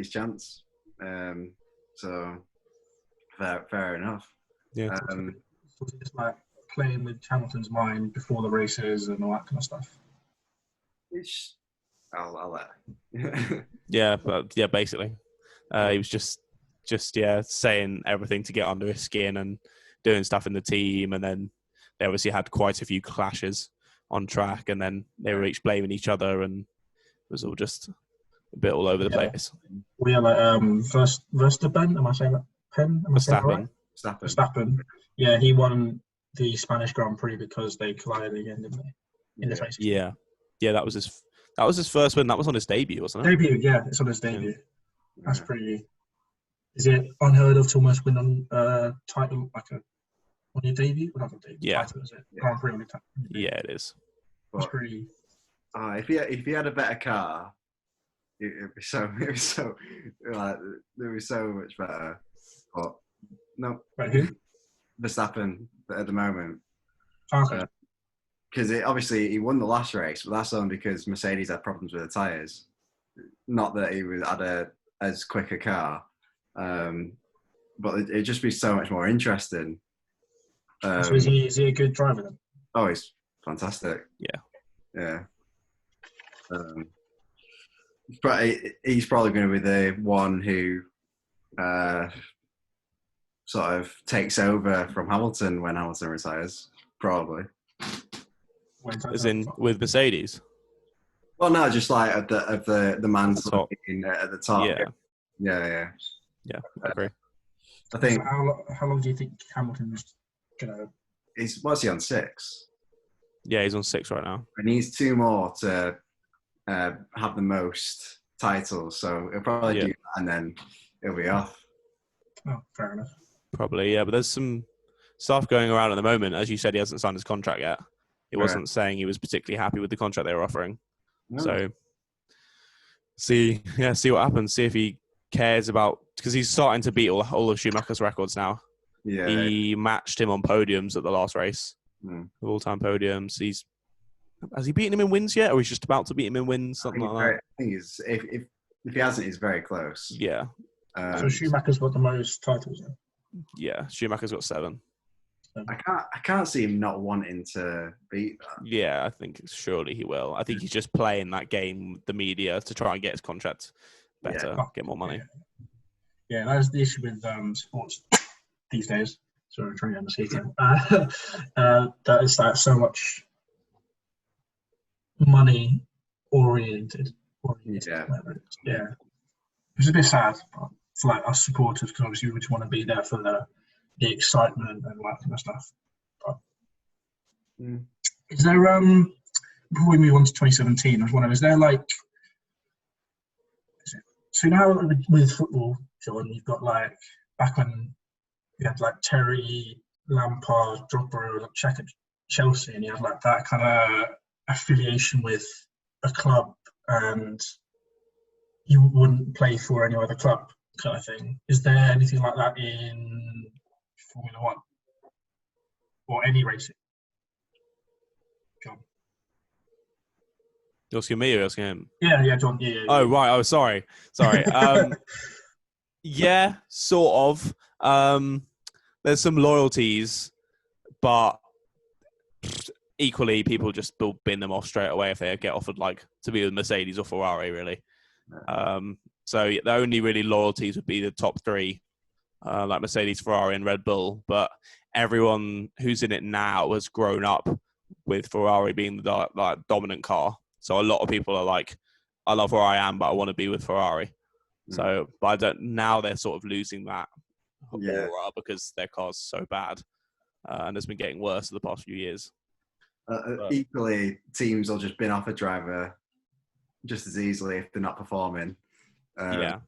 fair enough. Yeah. Was it just like playing with Hamilton's mind before the races and all that kind of stuff? I'll let. Yeah, basically, he was just just saying everything to get under his skin and doing stuff in the team, and then they obviously had quite a few clashes on track, and then they were each blaming each other, and it was all just a bit all over the place. We are like Verstappen. Am I saying that? Verstappen. Verstappen. Yeah, he won the Spanish Grand Prix because they collided again, didn't they? In the face. Yeah, that was his first win. That was on his debut, wasn't it? Debut, yeah, it's on his debut. Yeah. That's pretty. Is it unheard of to almost win on title on your debut? Well, not on debut. Yeah. Title, is it? Grand Prix on your title. Yeah, it is. That's pretty. If he had a better car, it would be so much better. But no. Right, who? Verstappen at the moment. Okay. Because obviously he won the last race, but that's only because Mercedes had problems with the tyres. Not that he had as quick a car, but it'd just be so much more interesting. So is he a good driver then? Oh, he's fantastic. Yeah. But he's probably going to be the one who sort of takes over from Hamilton when Hamilton retires, probably. As in with Mercedes? Well, no, just like at the man at the top. Yeah, I agree. I think. How long do you think Hamilton's gonna? What's he on, 6? Yeah, he's on 6 right now. He needs 2 more to have the most titles, so he'll probably do that, and then he'll be off. Oh, fair enough. Probably, yeah, but there's some stuff going around at the moment. As you said, he hasn't signed his contract yet. He wasn't saying he was particularly happy with the contract they were offering. No. So, see what happens. See if he cares about, because he's starting to beat all of Schumacher's records now. Yeah, he matched him on podiums at the last race, all-time podiums. Has he beaten him in wins yet, or he's just about to beat him in wins? Something like that. I think if he hasn't, he's very close. Yeah. So Schumacher's got the most titles then? Yeah, Schumacher's got 7. I can't see him not wanting to beat that. Yeah, I think surely he will. I think he's just playing that game with the media to try and get his contract better, get more money. Yeah, that's the issue with sports these days. Sorry, I'm trying to understand that is that so much money oriented. Yeah. It's a bit sad for like us supporters, because obviously we just want to be there for the excitement and all that kind of stuff. But is there before we move on to 2017, I was wondering, is there like, so now with football, John, you've got like back when you had like Terry, Lampard, Drogba, like Czech at Chelsea, and you had like that kind of affiliation with a club, and you wouldn't play for any other club kind of thing. Is there anything like that in Formula One or any racing? John? You're asking me or you're asking him? Yeah, John. Yeah. Oh, right. Oh, sorry. Yeah, sort of. There's some loyalties, but equally, people just bin them off straight away if they get offered like to be with Mercedes or Ferrari, really. So the only really loyalties would be the top 3, like Mercedes, Ferrari, and Red Bull. But everyone who's in it now has grown up with Ferrari being the like dominant car. So a lot of people are like, I love where I am, but I want to be with Ferrari. So, but now they're sort of losing that aura because their car's so bad, and it's been getting worse in the past few years. Equally, teams will just bin off a driver just as easily if they're not performing. Well,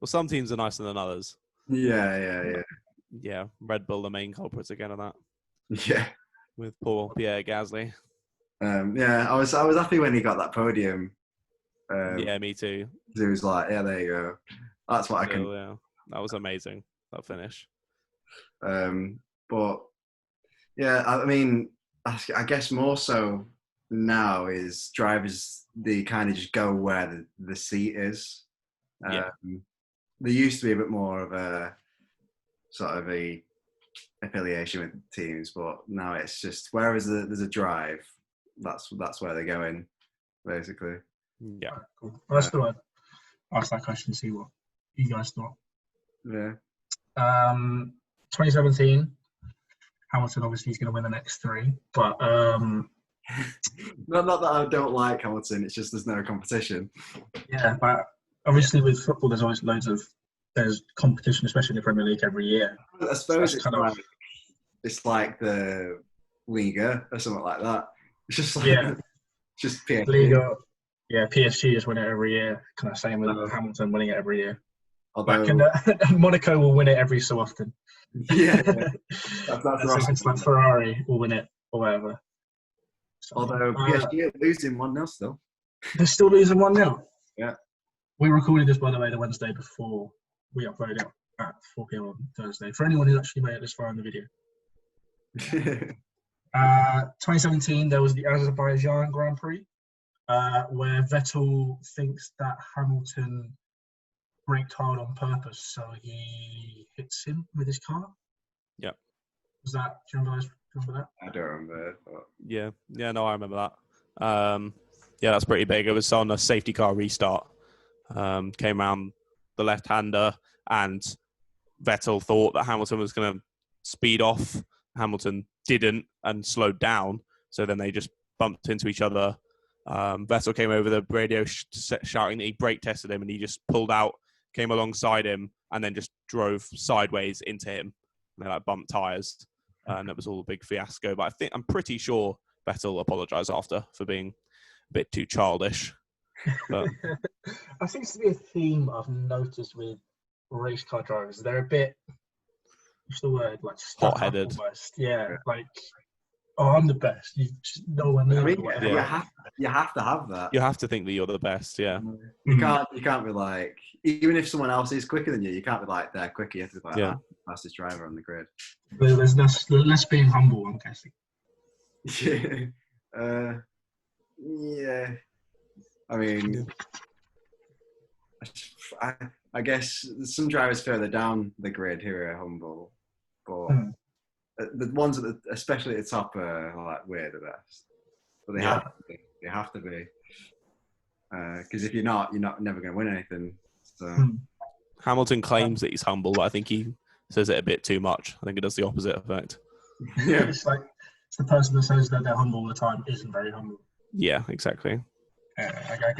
some teams are nicer than others. Yeah. Red Bull, the main culprits again on that. Yeah. With poor Pierre Gasly. I was happy when he got that podium. Yeah, me too. He was like, yeah, there you go. That's what I can. Yeah, that was amazing, that finish. But yeah, I mean, I guess more so now is drivers, they kind of just go where the seat is. There used to be a bit more of a sort of a affiliation with teams, but now it's just wherever there's a drive, that's where they're going, basically. Yeah. Cool. Well, let's do it. Ask that question, see what you guys thought. Yeah. 2017, Hamilton obviously is going to win the next 3, but not that I don't like Hamilton. It's just there's no competition. Yeah, but obviously with football, there's always there's competition, especially in the Premier League every year. I suppose it's like the Liga or something like that. It's just like just PSG. Liga. Yeah, PSG just win it every year. Kind of same with Hamilton winning it every year. Although Monaco will win it every so often. Yeah, that's it's like Ferrari will win it or whatever. So, although PSG are losing 1-0 still. They're still losing 1-0. Yeah. We recorded this, by the way, the Wednesday before we uploaded it at 4 p.m. on Thursday. For anyone who's actually made it this far in the video. 2017, there was the Azerbaijan Grand Prix, where Vettel thinks that Hamilton braked hard on purpose, so he hits him with his car. Yep. Was that? Do you remember that? I don't remember. But... Yeah, no, I remember that. Yeah, that's pretty big. It was on a safety car restart. Came around the left-hander, and Vettel thought that Hamilton was going to speed off. Hamilton didn't and slowed down, so then they just bumped into each other. Vettel came over the radio shouting that he brake tested him, and he just pulled out, came alongside him, and then just drove sideways into him. And they bumped tyres, and it was all a big fiasco. But I'm pretty sure Vettel apologised after for being a bit too childish. But I think it's to be a theme I've noticed with race car drivers. They're a bit, what's the word? Like hot-headed. Almost. Yeah, like, oh, I'm the best. You just no one knows. I mean, you have to have that. You have to think that you're the best. Yeah. You can't be like, even if someone else is quicker than you, you can't be like they're quicker. You have to be like the fastest driver on the grid. There's less being humble, I'm guessing. Yeah. I mean, I guess some drivers further down the grid who are humble, but the ones especially at the top are like we're the best. But they have to be. Because if you're not never going to win anything. So. Hamilton claims that he's humble, but I think he says it a bit too much. I think it does the opposite effect. Yeah, it's like it's the person that says that they're humble all the time isn't very humble. Yeah, exactly. Okay.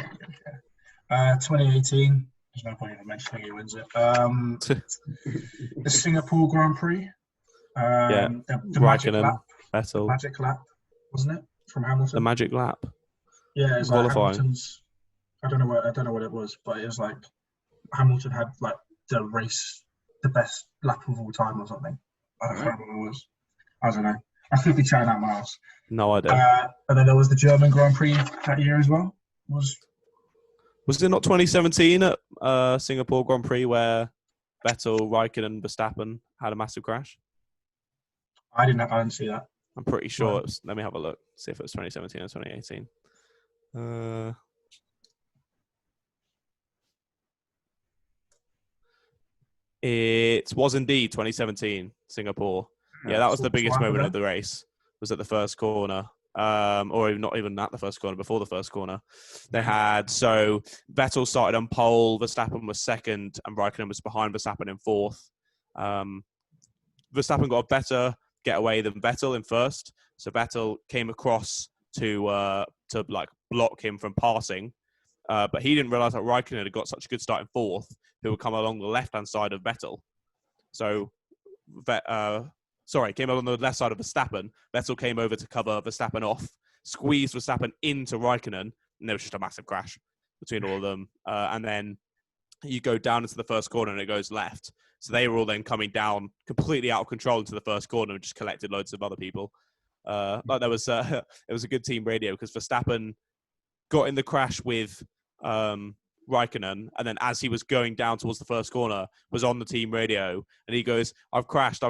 2018. There's no point in mentioning who wins it. The Singapore Grand Prix. The magic lap. Vettel. Magic lap, wasn't it, from Hamilton? The magic lap. Yeah, it's like Hamilton's. I don't know what it was, but it was like Hamilton had like the best lap of all time or something. I don't remember what it was. I don't know. I could be chatting out my house. No idea. And then there was the German Grand Prix that year as well. Was it not 2017 at Singapore Grand Prix where Vettel, Raikkonen, and Verstappen had a massive crash? I didn't see that. I'm pretty sure it was. Let me have a look. See if it was 2017 or 2018. It was indeed 2017 Singapore. Yeah, that was the biggest moment of the race. Was at the first corner. Or not even at the first corner, before the first corner. They had, so Vettel started on pole, Verstappen was second, and Raikkonen was behind Verstappen in fourth. Verstappen got a better getaway than Vettel in first, so Vettel came across to block him from passing, but he didn't realise that Raikkonen had got such a good start in fourth, who would come along the left-hand side of Vettel. So, came along the left side of Verstappen. Vettel came over to cover Verstappen off, squeezed Verstappen into Raikkonen, and there was just a massive crash between all of them. And then you go down into the first corner and it goes left. So they were all then coming down completely out of control into the first corner and just collected loads of other people. It was a good team radio because Verstappen got in the crash with Raikkonen, and then as he was going down towards the first corner, was on the team radio, and he goes, I've crashed.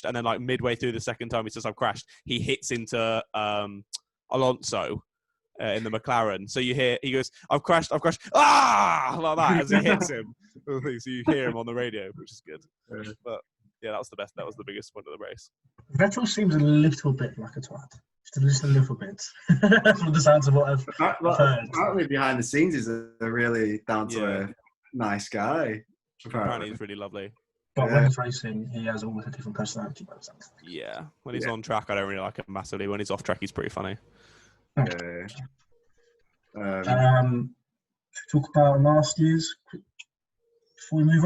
And then like midway through the second time he says, I've crashed, he hits into Alonso in the McLaren. So you hear, he goes, I've crashed, like that as he hits him. So you hear him on the radio, which is good. But yeah, that was the best. That was the biggest point of the race. Vettel seems a little bit like a twat. Just a little bit. From the sounds of what I've heard. Apparently behind the scenes he's a really down-to-earth, nice guy. Apparently he's really lovely. But when he's racing, he has always a different personality. By the sound. Yeah, when he's on track, I don't really like him massively. When he's off track, he's pretty funny. Yeah. Talk about last year's before we move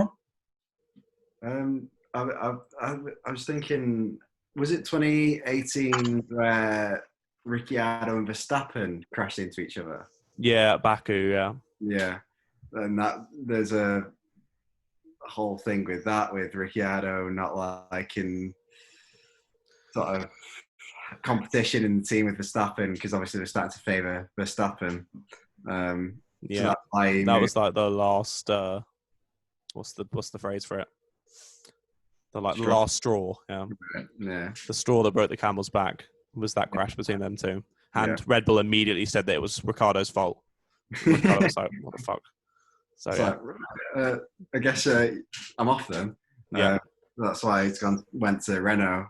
on. I was thinking, was it 2018 where Ricciardo and Verstappen crashed into each other? Yeah, Baku. Yeah. Yeah, and there's a whole thing with that, with Ricciardo not liking sort of competition in the team with Verstappen, because obviously they're starting to favour Verstappen. Yeah, so that's why that was like the last. What's the phrase for it? The last straw. Yeah. Yeah. The straw that broke the camel's back was that crash between them two, and Red Bull immediately said that it was Ricciardo's fault. Ricciardo was like, "What the fuck?" So I guess I'm off then. Yeah. That's why he's went to Renault.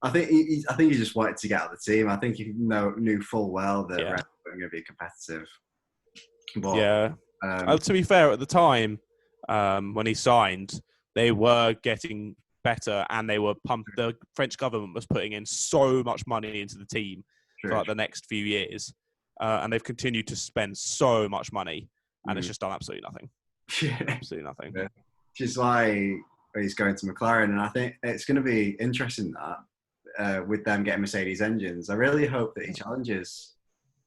I think he just wanted to get out of the team. I think he knew full well that Renault weren't going to be competitive. But, to be fair, at the time when he signed, they were getting better, and they were pumped. The French government was putting in so much money into the team for like the next few years, and they've continued to spend so much money, and it's just done absolutely nothing. Absolutely nothing. Yeah. Which is why he's going to McLaren, and I think it's going to be interesting that with them getting Mercedes engines. I really hope that he challenges.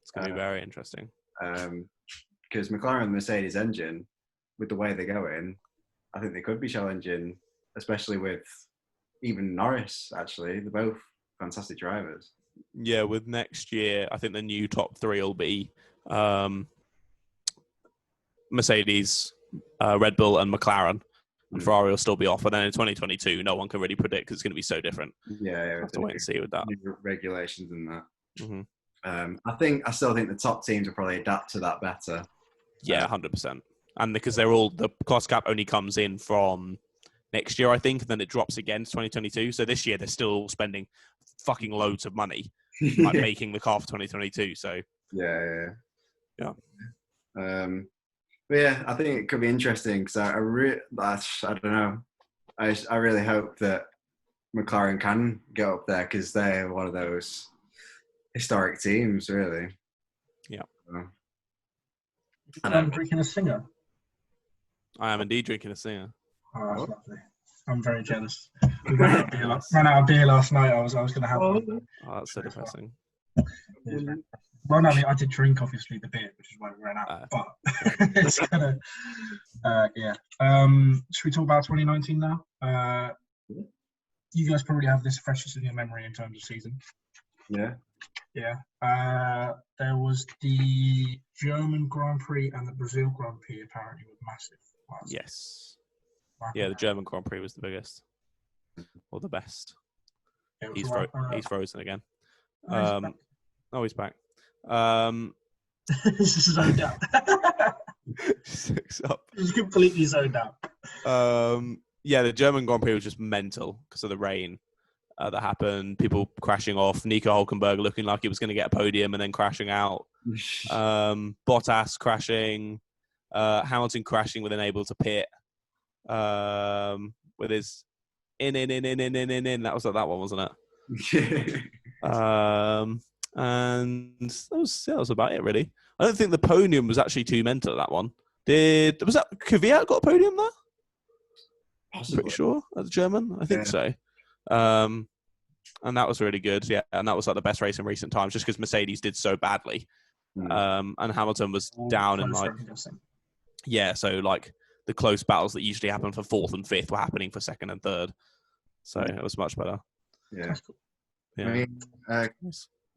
It's going to be very interesting. Because McLaren and Mercedes engine, with the way they're going, I think they could be challenging, especially with even Norris, actually. They're both fantastic drivers. Yeah, with next year, I think the new top three will be Mercedes, Red Bull, and McLaren. And Ferrari will still be off. And then in 2022, no one can really predict because it's going to be so different. Yeah, we'll have to wait and see with that. Regulations and that. Mm-hmm. I still think the top teams will probably adapt to that better. Yeah, 100%. And because the cost cap only comes in from next year, I think, and then it drops again to 2022. So this year they're still spending fucking loads of money like making the car for 2022. So yeah. But yeah, I think it could be interesting because I don't know. I really hope that McLaren can get up there because they're one of those historic teams, really. Yeah. I'm drinking a Singer. I am indeed drinking a Singer. Oh, that's lovely. I'm very jealous. We ran out of beer last night. I was going to have one. Oh, that's so depressing. Well, no, I mean, I did drink, obviously, the beer, which is why we ran out. But it's kind of, yeah. Should we talk about 2019 now? You guys probably have this freshest in your memory in terms of season. Yeah. Yeah. There was the German Grand Prix and the Brazil Grand Prix apparently were massive. Yes. Yeah, the German Grand Prix was the biggest. Or the best. Yeah, he's frozen again. He's back. This is zoned out. He's completely zoned out. Yeah, the German Grand Prix was just mental because of the rain that happened. People crashing off. Nico Hülkenberg looking like he was going to get a podium and then crashing out. Bottas crashing. Hamilton crashing with unable to pit. With his in. That was like that one, wasn't it? And that was about it, really. I don't think the podium was actually too mental, that one. Was that Kvyat got a podium there? Possibly. Pretty sure, as a German. I think so. And that was really good, yeah. And that was like the best race in recent times, just because Mercedes did so badly. And Hamilton was down in like... Yeah, so like the close battles that usually happen for fourth and fifth were happening for second and third. So it was much better. Yeah. Yeah. I mean,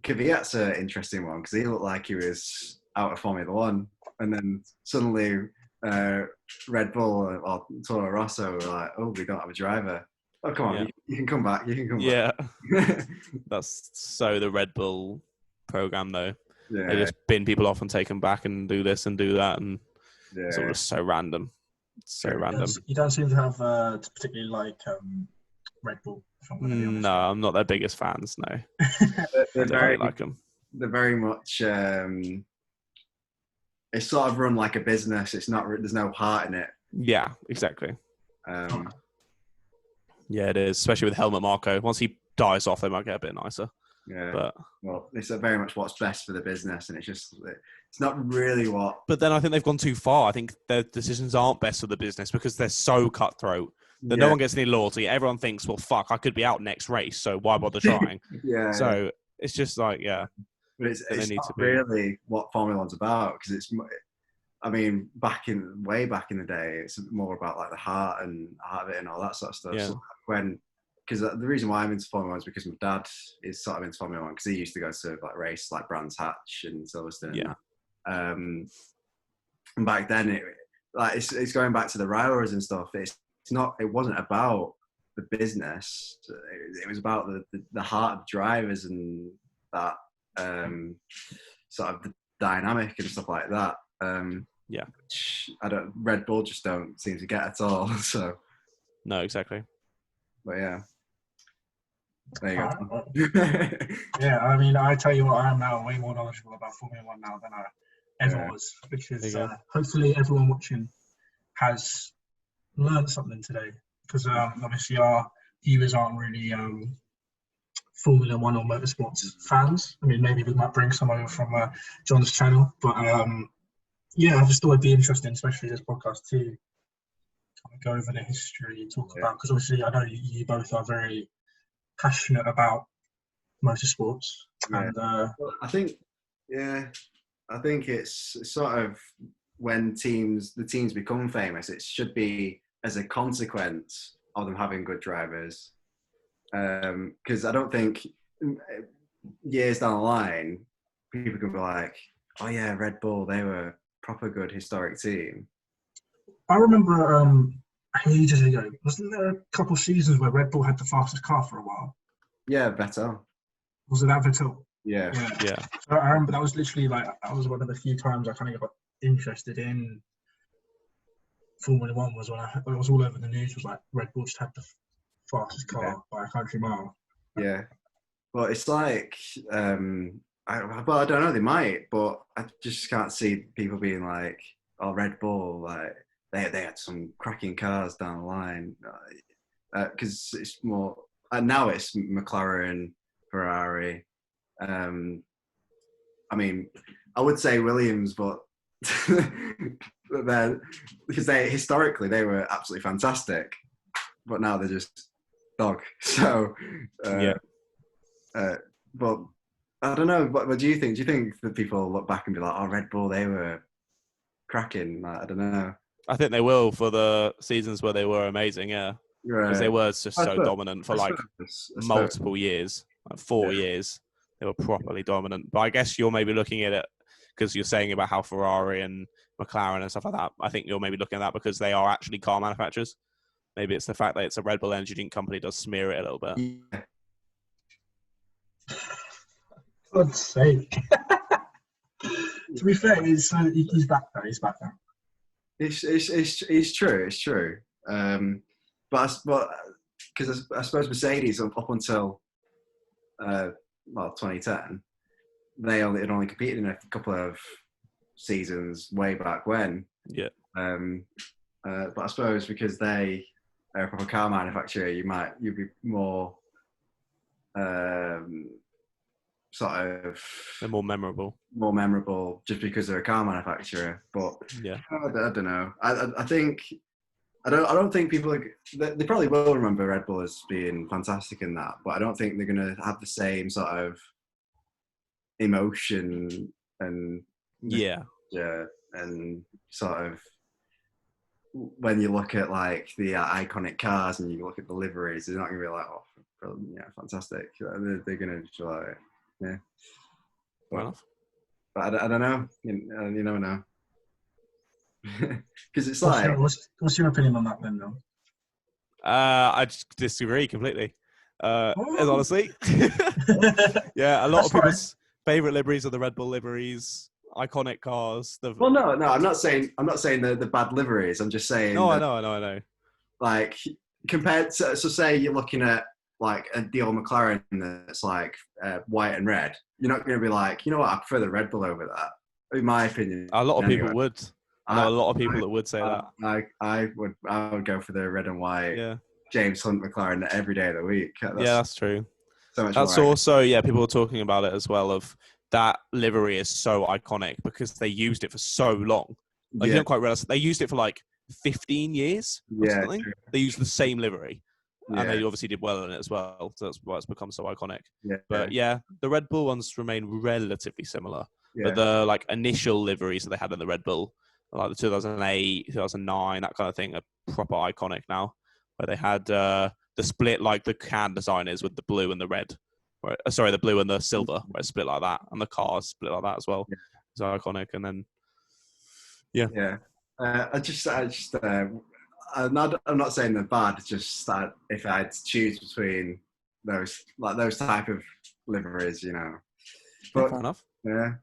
Kvyat's an interesting one because he looked like he was out of Formula One, and then suddenly Red Bull or Toro Rosso were like, "Oh, we don't have a driver. Oh, come on, you can come back. You can come back." Yeah, that's so the Red Bull program though. Yeah. They just bin people off and take them back and do this and do that, and it's all just so random. Random. You don't seem to have particularly like Red Bull. No, I'm not their biggest fans. No, they're very like them. They're very much. It's sort of run like a business. It's not. There's no heart in it. Yeah, exactly. Yeah, it is, especially with Helmut Marko. Once he dies off, they might get a bit nicer. Yeah. But well, it's very much what's best for the business, and it's not really what. But then I think they've gone too far. I think their decisions aren't best for the business because they're so cutthroat that no one gets any loyalty. Everyone thinks, well, fuck, I could be out next race, so why bother trying? So it's just like, But it's not really what Formula One's about, because it's. I mean, way back in the day, it's more about like the heart of it and all that sort of stuff. Yeah. So because the reason why I'm into Formula One is because my dad is sort of into Formula One, because he used to go to like race like Brands Hatch and Silverstone. Yeah. And back then, it's going back to the rivalries and stuff. It wasn't about the business. It was about the heart of drivers and that sort of the dynamic and stuff like that. Which Red Bull just don't seem to get at all. So no, exactly. But yeah, there you go. Yeah, I mean, I tell you what, I am now way more knowledgeable about Formula One now than I ever was, because hopefully everyone watching has learned something today. Because obviously our viewers aren't really Formula One or motorsports fans. I mean, maybe we might bring some over from John's channel, but yeah, I just thought it'd be interesting, especially this podcast, to kind of go over the history, talk about, because obviously I know you both are very passionate about motorsports. And I think it's sort of when the teams become famous, it should be as a consequence of them having good drivers. Because I don't think years down the line, people can be like, oh yeah, Red Bull, they were proper good historic team. I remember ages ago, wasn't there a couple of seasons where Red Bull had the fastest car for a while? Yeah, Vettel. Was it that Vettel? Yeah. So I remember that was literally that was one of the few times I kind of got interested in Formula One, was when it was all over the news. Was like Red Bull just had the fastest car by a country mile. Yeah. Well, it's like I don't know, they might, but I just can't see people being like, oh, Red Bull, like they had some cracking cars down the line, because it's more now it's McLaren, Ferrari. I mean, I would say Williams, but because historically they were absolutely fantastic, but now they're just dog. So but I don't know. What do you think? Do you think that people look back and be like, "Oh, Red Bull, they were cracking"? Like, I don't know. I think they will for the seasons where they were amazing. Yeah, because they were just so dominant for multiple years, like 4 years. They were properly dominant. But I guess you're maybe looking at it because you're saying about how Ferrari and McLaren and stuff like that. I think you're maybe looking at that because they are actually car manufacturers. Maybe it's the fact that it's a Red Bull engineering company does smear it a little bit. Yeah. God's sake. To be fair, he's back there. He's back there. It's true. It's true. But because I suppose Mercedes up until 2010, they had only competed in a couple of seasons way back when. Yeah. But I suppose because they are a proper car manufacturer, you'd be more they're more memorable just because they're a car manufacturer. But yeah, I don't know. I think I don't think people they probably will remember Red Bull as being fantastic in that, but I don't think they're going to have the same sort of emotion and and sort of when you look at like the iconic cars and you look at the liveries, they're not going to be like, oh, fantastic. They're going to just like, yeah. But I don't know. You never know. Because it's like... What's your opinion on that then, though? I just disagree completely. Honestly. Yeah, a lot of people's favourite liveries are the Red Bull liveries, iconic cars. Well, no, I'm not saying the bad liveries. I'm just saying... No, I know. Like, compared to... So say you're looking at like the old McLaren that's like white and red. You're not going to be like, you know what, I prefer the Red Bull over that. In my opinion. A lot of people would. I know a lot of people that would say that. I would go for the red and white. Yeah. James Hunt McLaren every day of the week. That's true. So much That's more also, people were talking about it as well, of that livery is so iconic because they used it for so long. Like, you don't quite realize they used it for like 15 years or something. True. They used the same livery. And they obviously did well in it as well. So that's why it's become so iconic. Yeah. But the Red Bull ones remain relatively similar. Yeah. But the like initial liveries that they had in the Red Bull, like the 2008, 2009, that kind of thing, are proper iconic now. Where they had the split like the can design is with the blue and the red. Right, the blue and the silver, where it's split like that. And the cars split like that as well. Yeah. It's iconic. And then, I'm not saying they're bad. It's just that if I had to choose between those type of liveries, you know. But, fair enough. Yeah.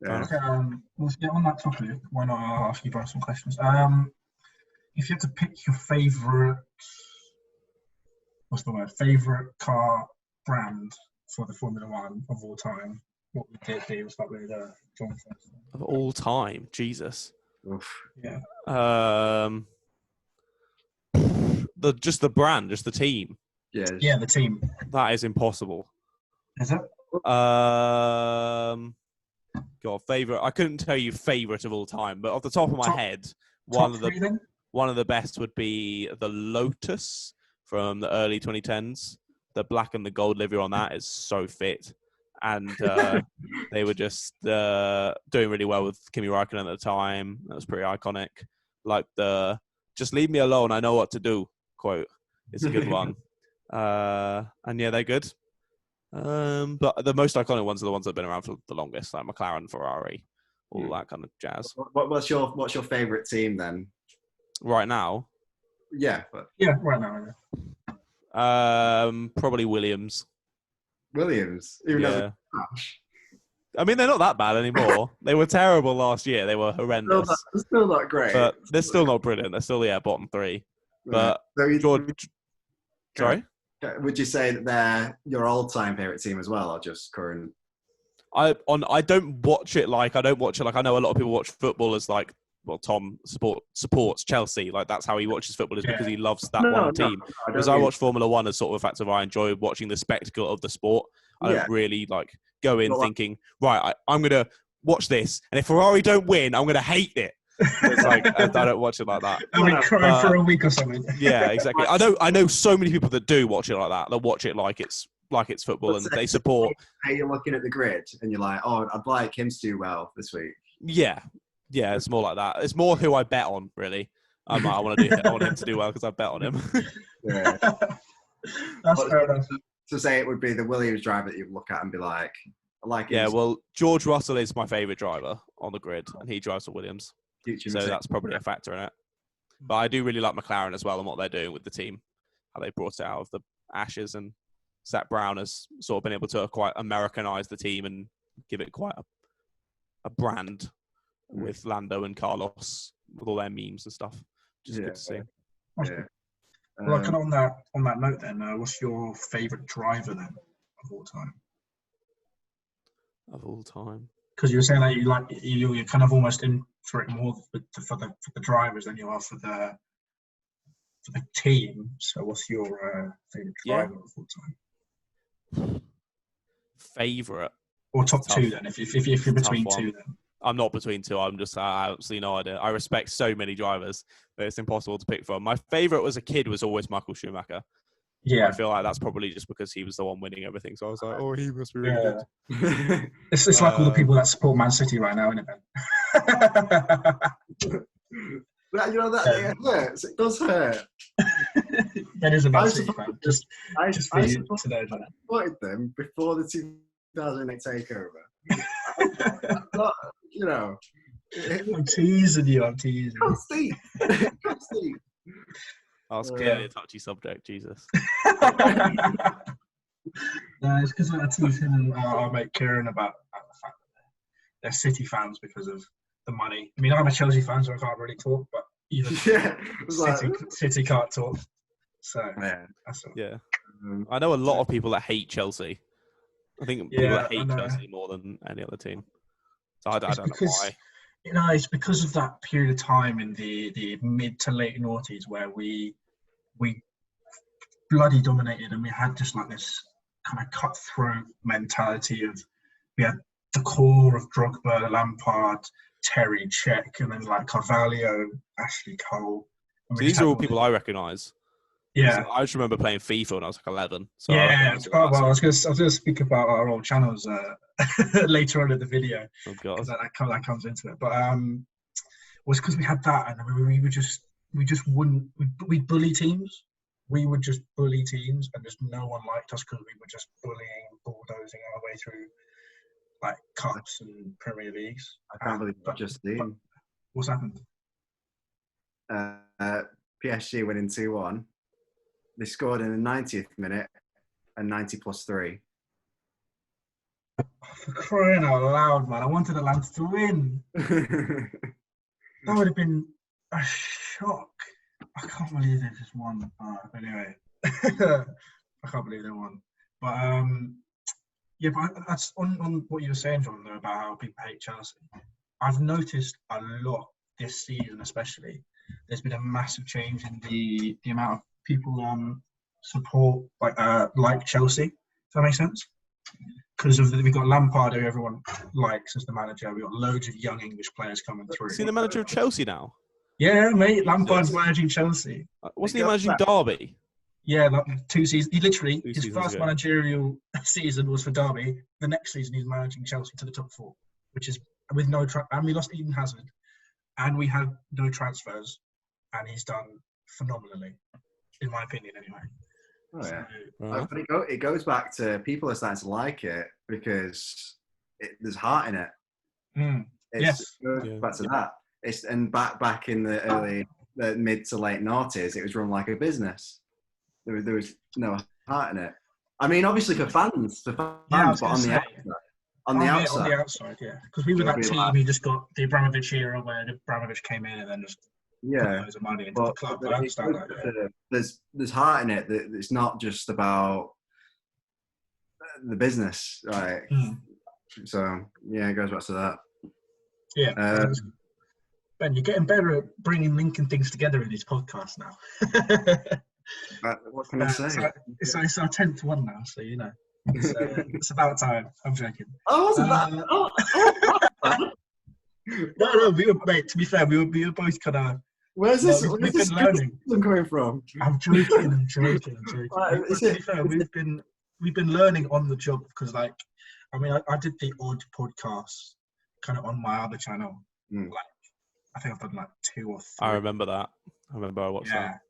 Okay, we'll get on that topic. Why not ask you both some questions? If you had to pick your favorite car brand for the Formula One of all time, what would it be? We'll start with John first. Of all time, Jesus. Oof. Yeah. Just the brand, just the team. Yeah, the team. That is impossible. Is it? Favorite. I couldn't tell you favorite of all time, but off the top of my head, one of the best would be the Lotus from the early 2010s. The black and the gold livery on that is so fit, and they were just doing really well with Kimi Räikkönen at the time. That was pretty iconic. Like the "Just leave me alone, I know what to do" quote is a good one. And they're good. But the most iconic ones are the ones that have been around for the longest, like McLaren, Ferrari, all that kind of jazz. What's your favorite team then? Right now? Yeah, right now. Probably Williams. Williams? Even though I mean, they're not that bad anymore. They were terrible last year. They were horrendous. They're still not great. But they're still not brilliant. They're still, bottom three. But George... Sorry? Would you say that they're your all-time favorite team as well, or just current? I don't watch it like I know a lot of people watch football as like, well, Tom supports Chelsea. Like that's how he watches football, is because he loves that one team. Whereas I watch Formula One as sort of a fact of I enjoy watching the spectacle of the sport. I don't really like go in thinking, right, I'm gonna watch this, and if Ferrari don't win, I'm gonna hate it. It's like I don't watch it like that. I mean, cry for a week or something. Yeah, exactly. I know so many people that do watch it like that. They watch it like it's football, and they support. Hey, you're looking at the grid, and you're like, "Oh, I'd like him to do well this week." Yeah, it's more like that. It's more who I bet on, really. I want him to do well because I bet on him. Yeah, that's fair enough. To say it would be the Williams driver that you look at and be like, "I like him." Yeah, well, George Russell is my favourite driver on the grid, and he drives for Williams. So that's probably a factor in it. But I do really like McLaren as well and what they're doing with the team. How they brought it out of the ashes, and Zach Brown has sort of been able to quite Americanise the team and give it quite a brand with Lando and Carlos, with all their memes and stuff. Which is good to see. Yeah. Well, on that note then, what's your favourite driver then of all time? Of all time? Because you were saying that you're kind of almost in for it more for the drivers than you are for the team. So, what's your favourite driver of all time? Favourite or top two then? If you're between two, then I'm not between two. I absolutely no idea. I respect so many drivers that it's impossible to pick from. My favourite as a kid was always Michael Schumacher. Yeah, I feel like that's probably just because he was the one winning everything. So I was like, oh, he must be really good. It's like all the people that support Man City right now, isn't it? But you know that it hurts. It does hurt. That is a Man City fan. I supported them before the 2008 takeover. You know, I'm teasing you. Come Steve. That was clearly a touchy subject, Jesus. No, it's because I tease him and our mate Kieran about the fact that they're City fans because of the money. I mean, I'm a Chelsea fan, so I can't really talk, but even City can't talk. So, that's all. Yeah. I know a lot of people that hate Chelsea. I think people that hate Chelsea more than any other team. So I don't know why. You know, it's because of that period of time in the mid to late noughties where we bloody dominated, and we had just like this kind of cutthroat mentality of we had the core of Drogba, Lampard, Terry, Cech, and then like Carvalho, Ashley Cole. So these are all people I recognise. Yeah, I just remember playing FIFA when I was like 11. So yeah. I was going to speak about our old channels later on in the video. Oh god, that comes into it. But was because we had that, and we just wouldn't. We'd bully teams. We would just bully teams, and just no one liked us because we were just bullying, bulldozing our way through like cups and Premier Leagues. I can't believe what just seen. What's happened? PSG winning 2-1. They scored in the 90th minute and 90 plus 3. For crying out loud, man! I wanted Atlanta to win. That would have been a shock. I can't believe they just won. Anyway, I can't believe they won. But yeah, but that's on what you were saying, John, though, about how people hate Chelsea. I've noticed a lot this season, especially. There's been a massive change in the amount of people support like Chelsea. Does that make sense? Because we've got Lampard, who everyone likes as the manager. We've got loads of young English players coming through. Is he the manager of Chelsea now? Yeah, mate. Lampard's managing Chelsea. Wasn't he managing Derby? Yeah, like 2 seasons. He literally, his first ago. Managerial season was for Derby. The next season, he's managing Chelsea to the top 4, which is with no and we lost Eden Hazard, and we had no transfers, and he's done phenomenally, in my opinion, anyway. Oh yeah, but it goes back to people are starting to like it because there's heart in it. Yes, back to that. And back in the mid to late noughties, it was run like a business. There was no heart in it. I mean, obviously for fans, but on the outside, yeah. Because we were that team who just got the Abramovich era where Abramovich came in and then just put loads of money into the club. I understand that. There's heart in it. That it's not just about the business, right? So yeah, it goes back to that. Yeah. Ben, you're getting better at bringing linking things together in these podcasts now. What can I say? It's our 10th one now, so you know. It's about time. I'm joking. Oh, wasn't that? No, we were, mate, to be fair, we were both kind of... Where's this learning coming from? I'm joking. To be fair, we've been learning on the job because, like, I mean, I did the odd podcast kind of on my other channel. Like, I think I've done like 2 or 3. I remember that. I watched that.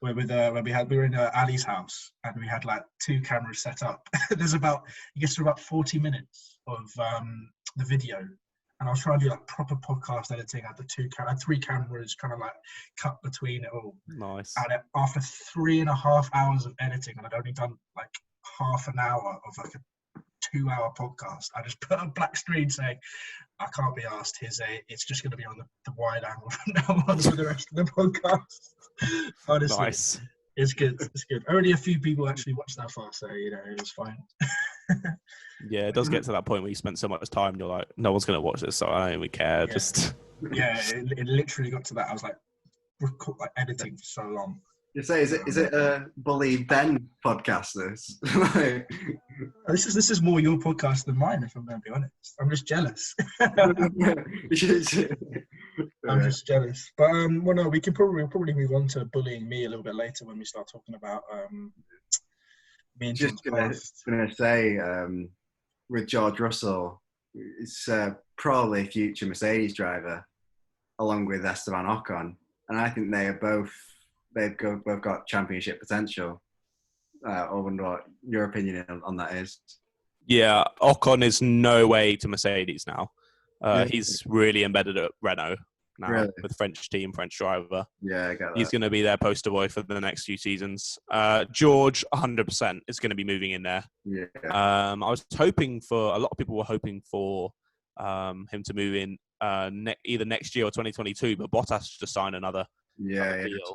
Where we were in Ali's house and we had like 2 cameras set up. There's about 40 minutes of the video, and I was trying to do like proper podcast editing. I had 3 cameras kind of like cut between it all. Nice. And after 3.5 hours of editing, and I'd only done like half an hour of like a 2-hour podcast, I just put a black screen saying, I can't be asked. It's just going to be on the wide angle from now on for the rest of the podcast. Honestly, nice. It's good. Only a few people actually watched that far, so you know it was fine. Yeah, it does get to that point where you spend so much time, you're like, no one's going to watch this, so I don't even care. Yeah. It literally got to that. I was like editing for so long. You say, is it a Bully Ben podcast? This is more your podcast than mine, if I'm going to be honest. I'm just jealous. I'm just jealous. But well, no, we'll probably move on to bullying me a little bit later when we start talking about me and John's past. Going to say with George Russell, it's probably a future Mercedes driver, along with Esteban Ocon, and I think they are both. They've both got championship potential. I wonder what your opinion on that is. Yeah, Ocon is no way to Mercedes now. He's really embedded at Renault now with French team, French driver. Yeah, I get that. He's going to be their poster boy for the next few seasons. George, 100%, is going to be moving in there. Yeah. I was hoping for, a lot of people were hoping for him to move in either next year or 2022, but Bottas just signed another deal.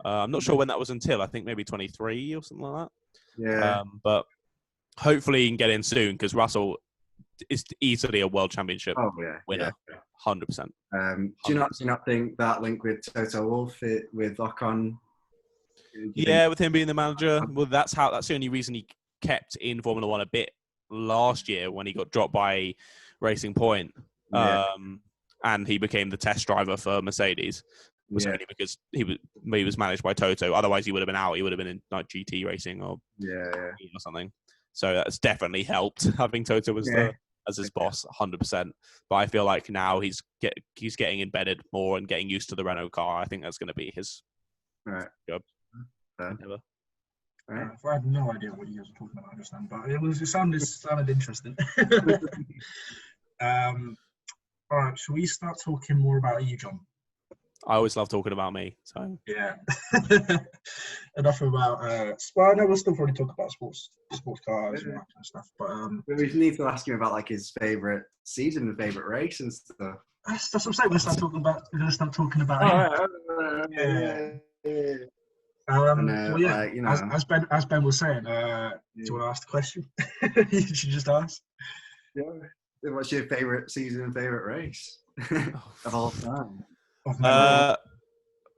I'm not sure when that was until. I think maybe 23 or something like that. Yeah. But hopefully he can get in soon because Russell is easily a world championship winner. 100%. Do you not think that link with Toto Wolff with Ocon Yeah, with him being the manager, well, that's the only reason he kept in Formula One a bit last year when he got dropped by Racing Point, and he became the test driver for Mercedes. Was only because he was managed by Toto. Otherwise, he would have been out. He would have been in like GT racing or something. So that's definitely helped having Toto as his boss, 100%. But I feel like now he's getting embedded more and getting used to the Renault car. I think that's going to be his job. Right. I had no idea what you guys were talking about just then, but it sounded interesting. All right, shall we start talking more about you, John? I always love talking about me. So yeah, enough about. Well, I know we'll still probably talk about sports cars and that kind of stuff, but we need to ask him about like his favorite season and favorite race and stuff. That's what I'm saying. We're going to start talking about. As Ben was saying, do you want to ask the question? You should just ask. Yeah. What's your favorite season and favorite race of all time?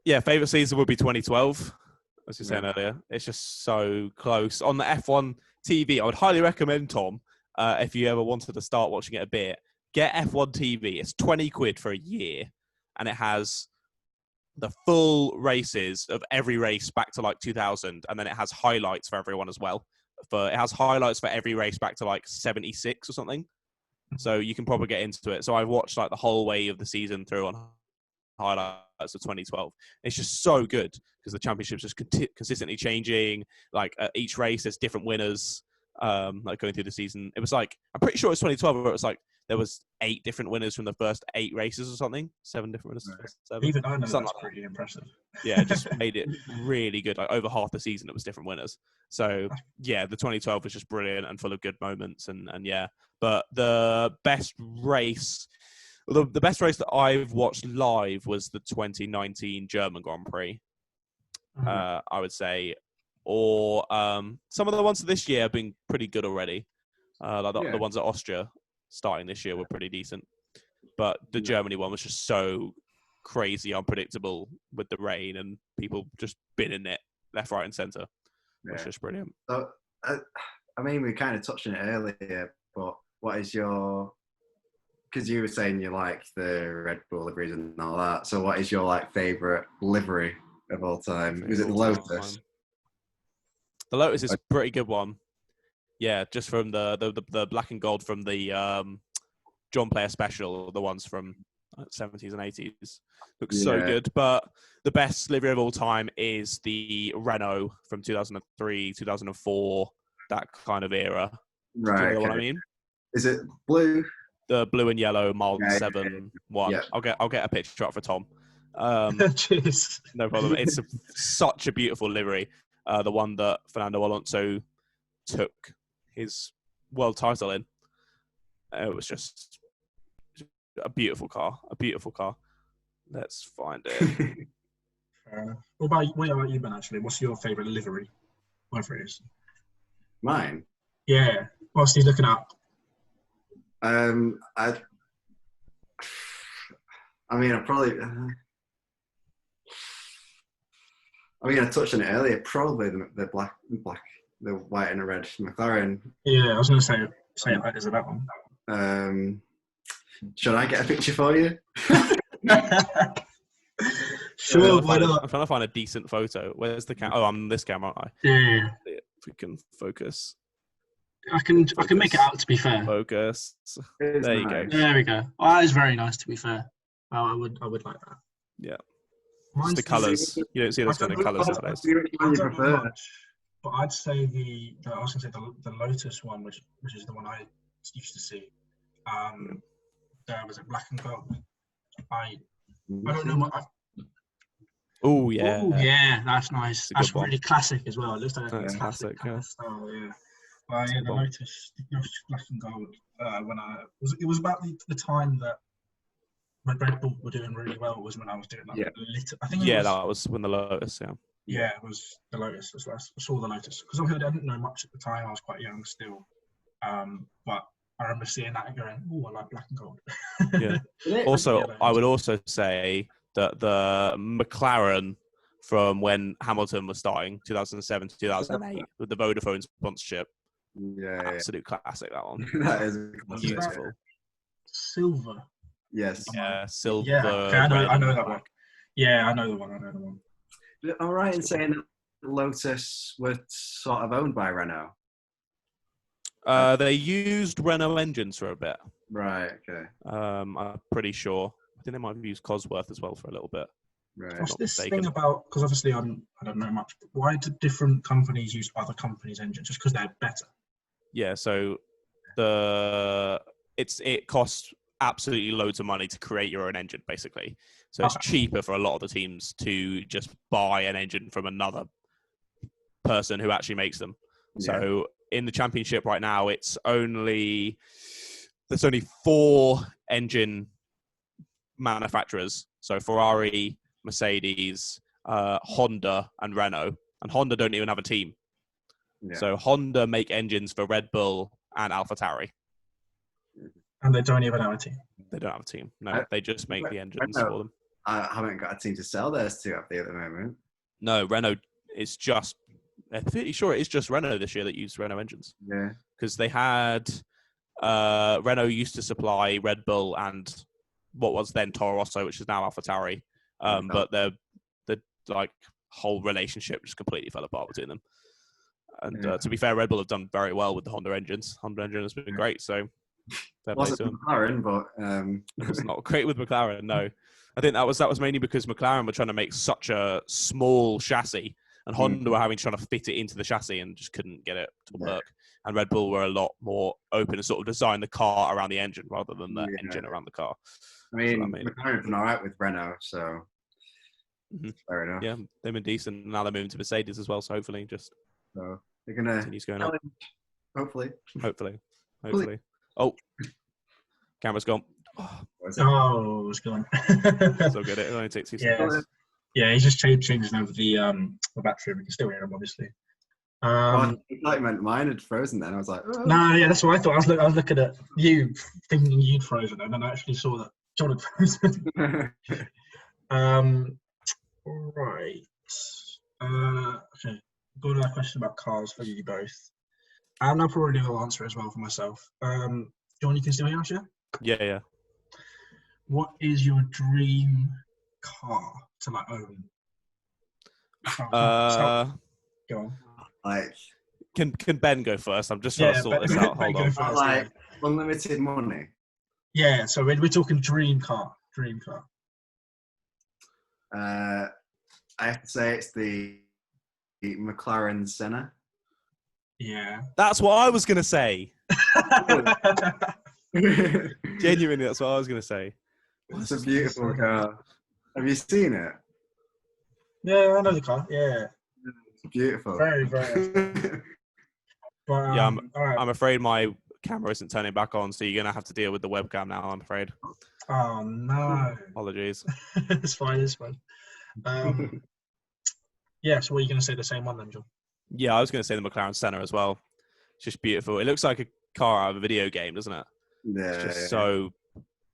Favorite season would be 2012. As you were saying earlier, it's just so close on the F1 TV. I would highly recommend, Tom, if you ever wanted to start watching it a bit, get F1 TV. It's £20 for a year, and it has the full races of every race back to like 2000, and then it has highlights for everyone as well. It has highlights for every race back to like 76 or something. So you can probably get into it. So I've watched like the whole way of the season through on highlights of 2012. It's just so good because the championship's just consistently changing. Like at each race, there's different winners. Like going through the season, it was like I'm pretty sure it was 2012 where it was like there was 8 different winners from the first 8 races or something. 7 different winners. Right. 7. Even I know something that's like pretty impressive. Yeah, it just made it really good. Like over half the season, it was different winners. So yeah, the 2012 was just brilliant and full of good moments. And yeah, but the best race. The best race that I've watched live was the 2019 German Grand Prix, I would say. Or some of the ones this year have been pretty good already. The ones at Austria starting this year were pretty decent. But the Germany one was just so crazy unpredictable with the rain and people just binning it left, right and centre. It was just brilliant. So, I mean, we kind of touched on it earlier, but what is your... Because you were saying you like the Red Bull liveries and all that. So what is your like favourite livery of all time? Is it the Lotus? The Lotus is a pretty good one. Yeah, just from the black and gold from the John Player special, the ones from 70s and 80s. Looks so good. But the best livery of all time is the Renault from 2003, 2004, that kind of era. Right. Do you know what I mean? Is it blue? The blue and yellow Mild 7 one. Yeah. I'll get a picture up for Tom. Cheers. No problem. It's such a beautiful livery. The one that Fernando Alonso took his world title in. It was just a beautiful car. A beautiful car. Let's find it. What about you, Ben? Actually, what's your favourite livery? Whatever it is. Mine. Yeah. Whilst he's looking up. I mean, I touched on it earlier. Probably the black, the white and the red McLaren. Yeah, I was going to say it. Is it that one? Should I get a picture for you? Sure, why not? I'm trying to find a decent photo. Where's the camera? Oh, I'm on this camera, aren't I? Yeah. If we can focus. I can make it out, to be fair. Focus. There you go. There we go. Oh, that is very nice, to be fair. I would like that. Yeah. Just the colours. You don't see those kind of colours nowadays. But I'd say the Lotus one, which is the one I used to see. There was it black and gold. I don't know what. Oh yeah. Oh yeah, that's nice. That's really classic as well. It looks like a classic yeah. style. Yeah. The Lotus black and gold. It was about the time that when Red Bull were doing really well was when I was doing I think that was when the Lotus. Yeah, it was the Lotus as well. I saw the Lotus because I didn't know much at the time. I was quite young still, but I remember seeing that and going, "Oh, I like black and gold." Yeah. Also, I would also say that the McLaren from when Hamilton was starting, 2007 to 2008, with the Vodafone sponsorship. Yeah, absolute classic, that one. That is beautiful. Silver. Yes. Yeah, silver. Yeah, okay, I know that one. Yeah, I know the one. All right, in saying that Lotus were sort of owned by Renault. They used Renault engines for a bit. Right. Okay. I'm pretty sure. I think they might have used Cosworth as well for a little bit. Right. What's this thing about? Because obviously I don't know much. But why do different companies use other companies' engines? Just because they're better? Yeah. So it costs absolutely loads of money to create your own engine, basically. So it's cheaper for a lot of the teams to just buy an engine from another person who actually makes them. Yeah. So in the championship right now, there's only 4 engine manufacturers. So Ferrari, Mercedes, Honda, and Renault. And Honda don't even have a team. Yeah. So Honda make engines for Red Bull and AlphaTauri. And they don't even have a team. They don't have a team. No, they just make the engines for them. I haven't got a team to sell theirs to, have they, at the moment? No, Renault is just... I'm pretty sure it is just Renault this year that used Renault engines. Yeah. Because they had... Renault used to supply Red Bull and what was then Toro Rosso, which is now AlphaTauri. But the like whole relationship just completely fell apart between them. And to be fair, Red Bull have done very well with the Honda engines. Honda engine has been great, so... It wasn't McLaren, but it was not great with McLaren. No, I think that was mainly because McLaren were trying to make such a small chassis, and Honda were trying to fit it into the chassis and just couldn't get it to work. And Red Bull were a lot more open and sort of designed the car around the engine rather than the engine around the car. I mean, McLaren's been all right with Renault, so fair enough. Yeah, they've been decent. Now they're moving to Mercedes as well, so hopefully so they're gonna continues going up. Hopefully. Oh, camera's gone. Oh, it's gone. So good. It only takes 2 seconds. Yeah, he's just changing over the battery. We can still hear him, obviously. I thought meant mine had frozen then. I was like, oh. No, yeah, that's what I thought. I was looking at you, thinking you'd frozen, and then I actually saw that John had frozen. Right. Okay. Got another question about cars for you both. And I'll probably will answer as well for myself. John, you can still hear us, yeah? Yeah. What is your dream car to own? Go on. Can Ben go first? I'm just trying to sort this out. Hold on. Unlimited money. Yeah, so we're talking dream car. I have to say it's the McLaren Senna. Yeah. That's what I was going to say. Genuinely, that's what I was going to say. It's a beautiful car. Have you seen it? Yeah, I know the car. Yeah. It's beautiful. Very, very. But, yeah, right. I'm afraid my camera isn't turning back on, so you're going to have to deal with the webcam now, I'm afraid. Oh, no. Apologies. It's fine. Yeah, so what are you going to say, the same one then, John? Yeah, I was going to say the McLaren Senna as well. It's just beautiful. It looks like a car out of a video game, doesn't it? Yeah. It's just so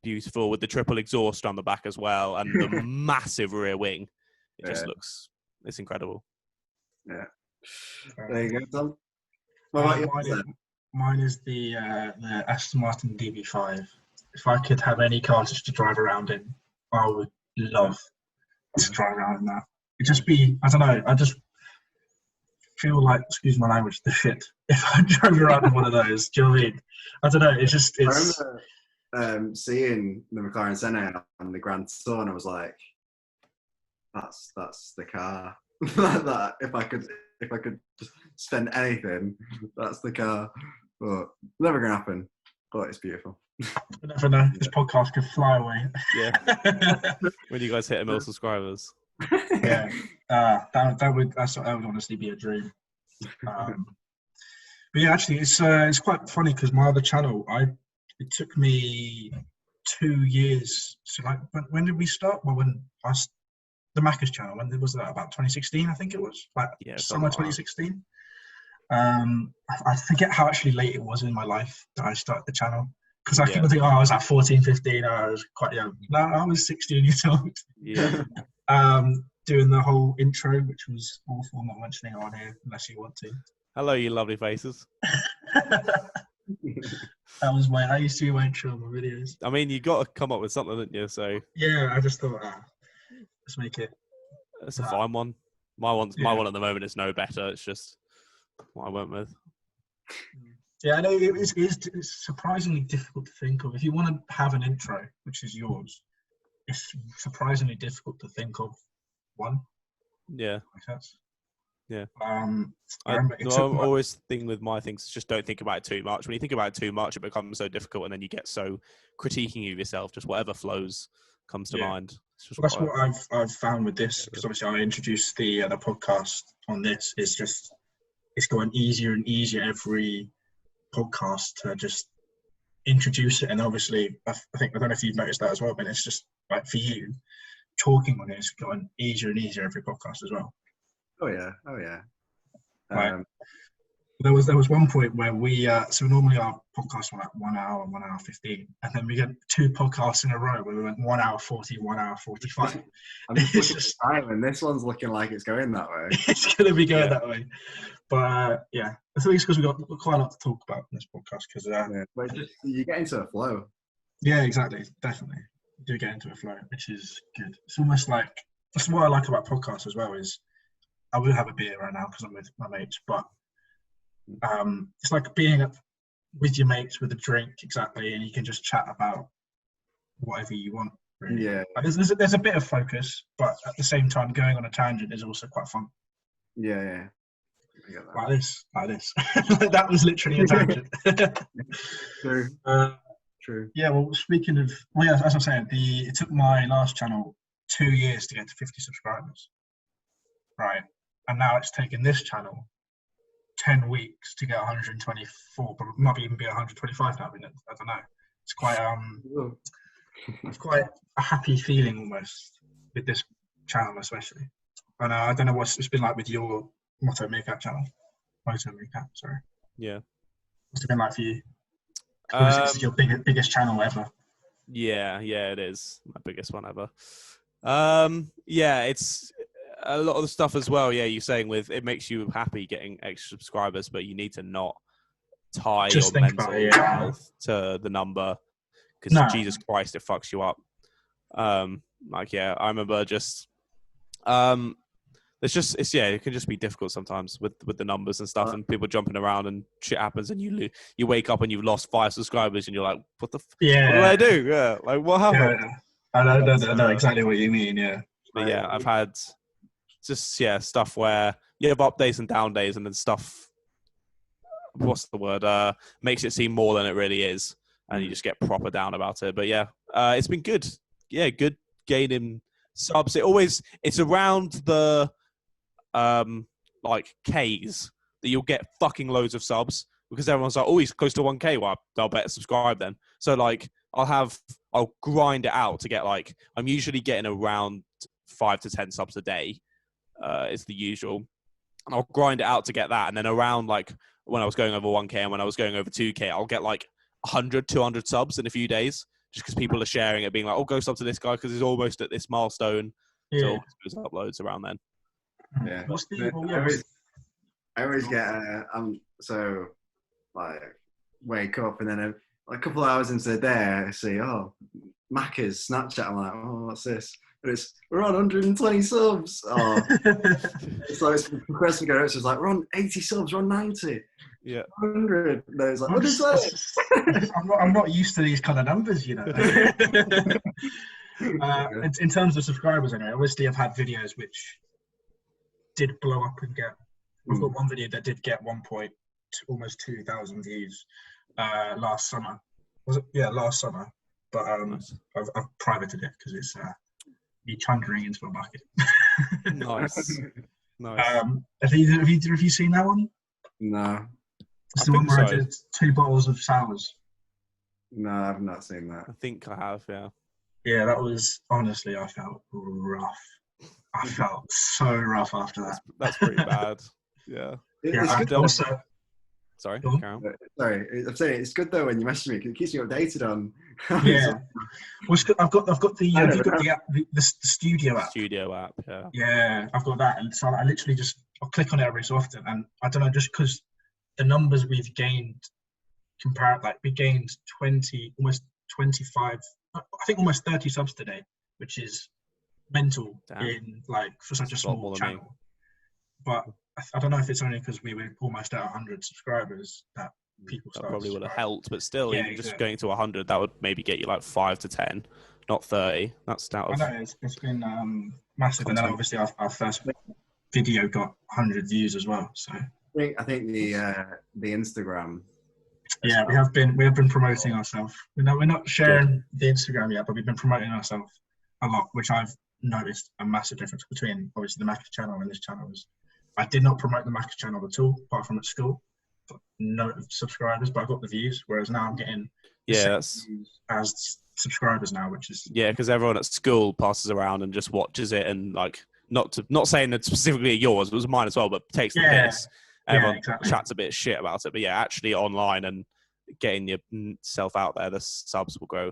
beautiful with the triple exhaust on the back as well and the massive rear wing. It just looks, it's incredible. Yeah. There you go, Tom. What about you? Mine is the Aston Martin DB5. If I could have any car just to drive around in, I would love to drive around in that. It'd just be, I don't know, I just feel like, excuse my language, the shit if I drove around in one of those. Do you know what I mean? I don't know. It's. I remember seeing the McLaren Senna on the Grand Tour, and I was like, "That's the car." Like that. If I could spend anything, that's the car. But never gonna happen. But it's beautiful. You never know. This podcast could fly away. Yeah. When you guys hit 1 million subscribers. Yeah, that would honestly be a dream. But yeah, actually, it's quite funny because my other channel, it took me 2 years. So when did we start? Well, the Macca's channel. When was that? About 2016, I think it was. Summer 2016. I forget how actually late it was in my life that I started the channel. Because I keep thinking, I was at 14, 15, I was quite young. No, I was 16 years old. Yeah. doing the whole intro, which was awful. I'm not mentioning it on here unless you want to. Hello, you lovely faces. That was I used to do my intro on my videos. I mean, you got to come up with something, didn't you? So yeah, I just thought, let's make it. It's a fine one. My one at the moment is no better. It's just what I went with. Yeah, I know it's surprisingly difficult to think of. If you want to have an intro, which is yours, it's surprisingly difficult to think of one. Yeah. Yeah. I always think with my things, just don't think about it too much. When you think about it too much, it becomes so difficult, and then you get so critiquing of yourself. Just whatever flows comes to mind. That's what I've found with this, because obviously I introduced the podcast on this. It's going easier and easier every podcast to just introduce it, and obviously I don't know if you've noticed that as well, but it's just like for you, talking on it is going easier and easier every podcast as well. Oh yeah. Right. There was one point where we so normally our podcasts were like 1 hour, 1 hour 15, and then we get 2 podcasts in a row where we went 1 hour 40, 1 hour 45. I'm just time, and this one's looking like it's going that way. It's going to be going that way, but yeah, I think it's because we've got quite a lot to talk about in this podcast. Because you get into a flow. Yeah, exactly, definitely. You do get into a flow, which is good. It's almost like that's what I like about podcasts as well. Is I will have a beer right now because I'm with my mates, but it's like being with your mates with a drink, exactly, and you can just chat about whatever you want. Really. Yeah. There's a bit of focus, but at the same time, going on a tangent is also quite fun. Yeah. Like this. That was literally a tangent. True. True. Yeah. Well, speaking of, as I'm saying, it took my last channel 2 years to get to 50 subscribers. Right. And now it's taken this channel 10 weeks to get 124, but it might even be 125 now. I don't know. It's quite a happy feeling almost with this channel, especially. And I don't know what it's been like with your Moto Meerkat channel. Moto Meerkat, sorry. Yeah. What's it been like for you? This is your biggest channel ever. Yeah, it is my biggest one ever. Yeah, it's a lot of the stuff as well. Yeah, you're saying it makes you happy getting extra subscribers, but you need to not tie your mental health to the number, because Jesus Christ, it fucks you up. I remember just it can just be difficult sometimes with the numbers and stuff, and people jumping around and shit happens, and you wake up and you've lost 5 subscribers, and you're like, what what did I do? Yeah, like what happened? Yeah. I know exactly what you mean. Yeah, but yeah, I've had just stuff where you have up days and down days, and then stuff, what's the word, makes it seem more than it really is, and you just get proper down about it. But yeah, it's been good. Yeah, good gaining subs. It's around the like Ks that you'll get fucking loads of subs, because everyone's like, oh, he's close to 1K. Well, I'll better subscribe then. So like I'll grind it out to get, like, I'm usually getting around 5 to 10 subs a day. Is the usual, and I'll grind it out to get that, and then around, like, when I was going over 1K and when I was going over 2K, I'll get like 100, 200 subs in a few days, just because people are sharing it, being like, oh, go sub to this guy because he's almost at this milestone. So it uploads around then. Yeah. I always get so like wake up, and then a couple of hours into the day I see, Macca's Snapchat. I'm like, oh, what's this? But we're on 120 subs. Oh, it's like it's progressing. It's like, we're on 80 subs. We're on 90. Yeah. 100. No, it's like, what is that? I'm not used to these kind of numbers, you know. In terms of subscribers, anyway, obviously I've had videos which did blow up and get. I've got one video that did get almost 2,000 views last summer. Was it? Yeah, last summer. But I've privated it because it's me chundering into a bucket. Nice. Have you seen that one? No. It's the one where I did 2 bottles of sours. No, I've not seen that. I think I have, yeah. Yeah, that was, honestly, I felt rough. I felt so rough after that. That's pretty bad. Yeah. Yeah, Sorry, Go on. Carol. Sorry, I'm saying it's good though when you message me because it keeps me updated on. Yeah. Well, it's good. I've got the have you got the app, the studio app. Studio app, yeah. Yeah, I've got that, and so I literally I'll click on it every so often, and I don't know, just because the numbers we've gained we gained 20, almost 25, I think almost 30 subs today, which is mental. Damn. In like for such a small channel. But I don't know if it's only because we were almost at 100 subscribers that people that probably would have helped, but still, yeah, even just going to 100, that would maybe get you like 5 to 10, not 30. That's out of. I know it's been massive, and then obviously our first video got 100 views as well. So I think the Instagram. Yeah, we have been promoting ourselves. We're not sharing the Instagram yet, but we've been promoting ourselves a lot, which I've noticed a massive difference between obviously the Macca channel and this channel. I did not promote the Macca channel at all, apart from at school. Got no subscribers, but I got the views. Whereas now I'm getting views as subscribers now, which is because everyone at school passes around and just watches it, and like not saying that specifically yours, it was mine as well, but takes the piss. Everyone chats a bit of shit about it, but yeah, actually online and getting yourself out there, the subs will grow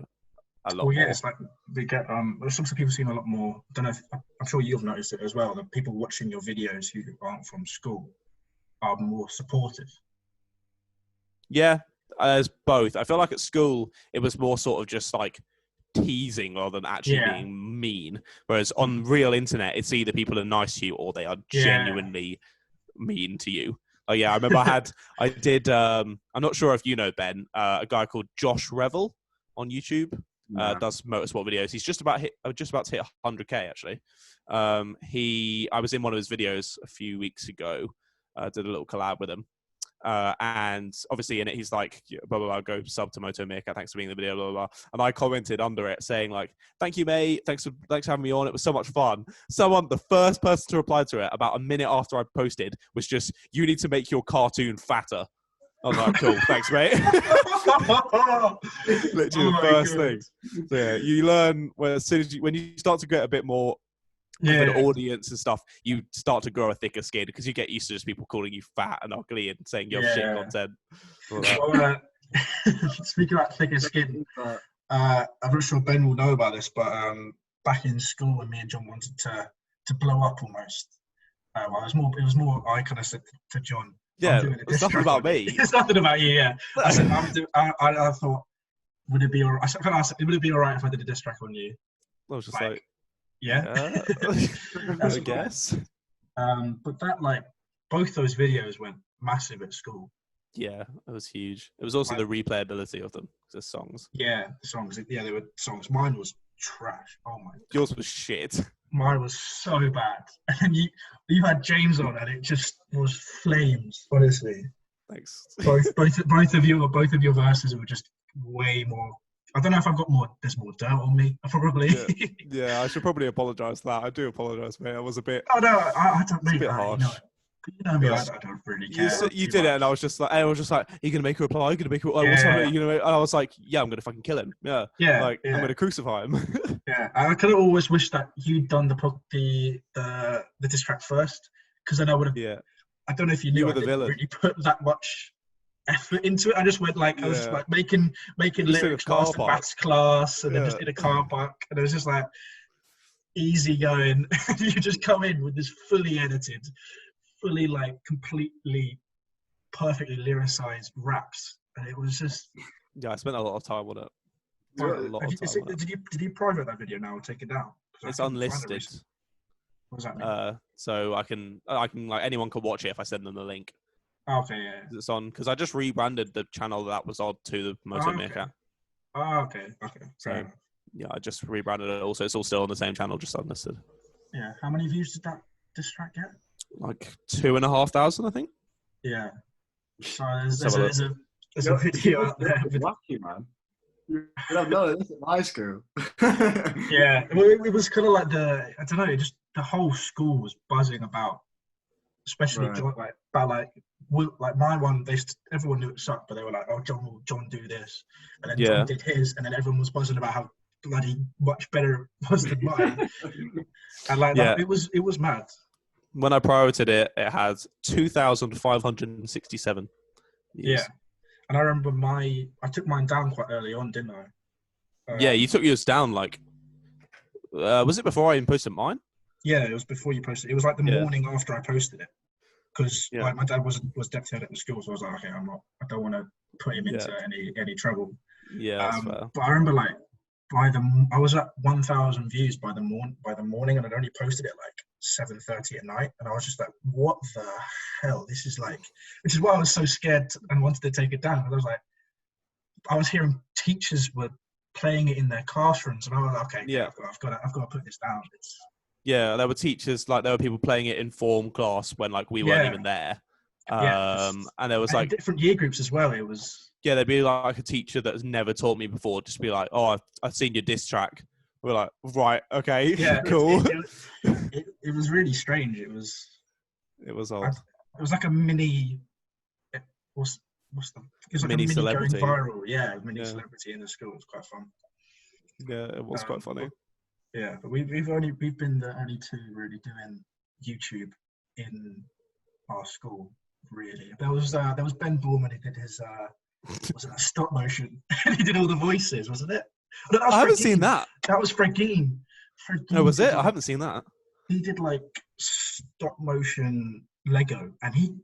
a lot. Well, yeah, more. it's like we get some people seem a lot more. I don't know if I'm sure you've noticed it as well. That people watching your videos who aren't from school are more supportive. Yeah, there's both. I feel like at school it was more sort of just like teasing rather than actually being mean. Whereas on real internet, it's either people are nice to you or they are genuinely mean to you. Oh yeah, I remember I did. I'm not sure if you know Ben, a guy called Josh Revel on YouTube. Does motorsport videos. He's just about to hit 100K actually. I was in one of his videos a few weeks ago. Did a little collab with him. And obviously in it he's like blah blah blah, go sub to Moto Meerkat, thanks for being in the video, blah blah blah. And I commented under it saying like, thank you mate, thanks for having me on, it was so much fun. The first person to reply to it about a minute after I posted was just, you need to make your cartoon fatter. I was like, cool, thanks mate. Literally the first thing. So yeah, you learn when you start to get a bit more an audience and stuff, you start to grow a thicker skin because you get used to just people calling you fat and ugly and saying you're shit content. Well, speaking about thicker skin, I'm not sure Ben will know about this, but back in school when me and John wanted to blow up almost, it was more I kind of said to John, yeah, it's nothing about me. It's nothing about you, yeah. I said, I thought, would it be all right? I said, would it be all right if I did a diss track on you? I was just like yeah. I guess. But that both those videos went massive at school. Yeah, it was huge. It was also the replayability of them, the songs. Yeah, the songs. Yeah, they were songs. Mine was trash. Oh my God. Yours was shit. Mine was so bad. And you had James on, and it just was flames. Honestly. Thanks. Both of your verses were just way more. I don't know if I've got there's more dirt on me, probably. Yeah, I should probably apologise for that. I do apologise, mate. I was a bit. Oh, no, I don't mean a bit harsh. You know me, I don't really care. You did it, and I was just like, are you going to make a reply? Are you going to make a reply? What's happening? And I was like, yeah, I'm going to fucking kill him. Yeah. I'm going to crucify him. Yeah, I could have always wished that you'd done the diss track first, because then I would have. Yeah. I don't know if you knew. You were the villain. Really put that much effort into it. I just went I was just making lyrics class, maths class, and then just in a car park, and it was just like easy going. You just come in with this fully edited, fully completely perfectly lyricized raps, and it was just. Yeah, I spent a lot of time on it. Did you private that video now or take it down? It's unlisted. What does that mean? So I can anyone can watch it if I send them the link. Okay, yeah. It's on because I just rebranded the channel that was on to the Moto Meerkat. Oh, okay. So yeah, I just rebranded it. Also, it's all still on the same channel, just unlisted. Yeah. How many views did that diss track get? Like 2,500, I think. Yeah. So there's a video out there. Lucky man. You don't know this at high school. Yeah, it was kind of like I don't know, just the whole school was buzzing about, especially John, about my one. Everyone knew it sucked, but they were like, "Oh, John will do this," and then John did his, and then everyone was buzzing about how bloody much better it was than mine. And that, it was mad. When I prioritised it, it had 2,567 Yeah. And I remember I took mine down quite early on, didn't I? Yeah, you took yours down like, was it before I even posted mine? Yeah, it was before you posted. It was like the morning after I posted it, because like my dad was deputy head at the school, so I was like, okay, I don't want to put him into any trouble. Yeah, that's fair. But I remember like I was at 1,000 views by the morning, and I'd only posted it like 7:30 at night, and I was just like, what the hell? This is like, which is why I was so scared and wanted to take it down, because I was like, I was hearing teachers were playing it in their classrooms, and I was like, okay, I've got to put this down. Yeah, there were teachers, like there were people playing it in form class when like we weren't even there. And there was like different year groups as well. It was there'd be like a teacher that has never taught me before, just be like, oh, I've seen your diss track. We're like, right, okay, cool. It was really strange. It was odd. It was like a mini. It was like mini celebrity going viral. Mini celebrity in the school. It was quite fun. Yeah, it was quite funny. Yeah, but we've been the only two really doing YouTube in our school. Really, there was Ben Borman who did his was it a stop motion? And he did all the voices, wasn't it? No, I haven't seen that. That was Fregeen. No, was it? I haven't seen that. He did like stop motion Lego, and he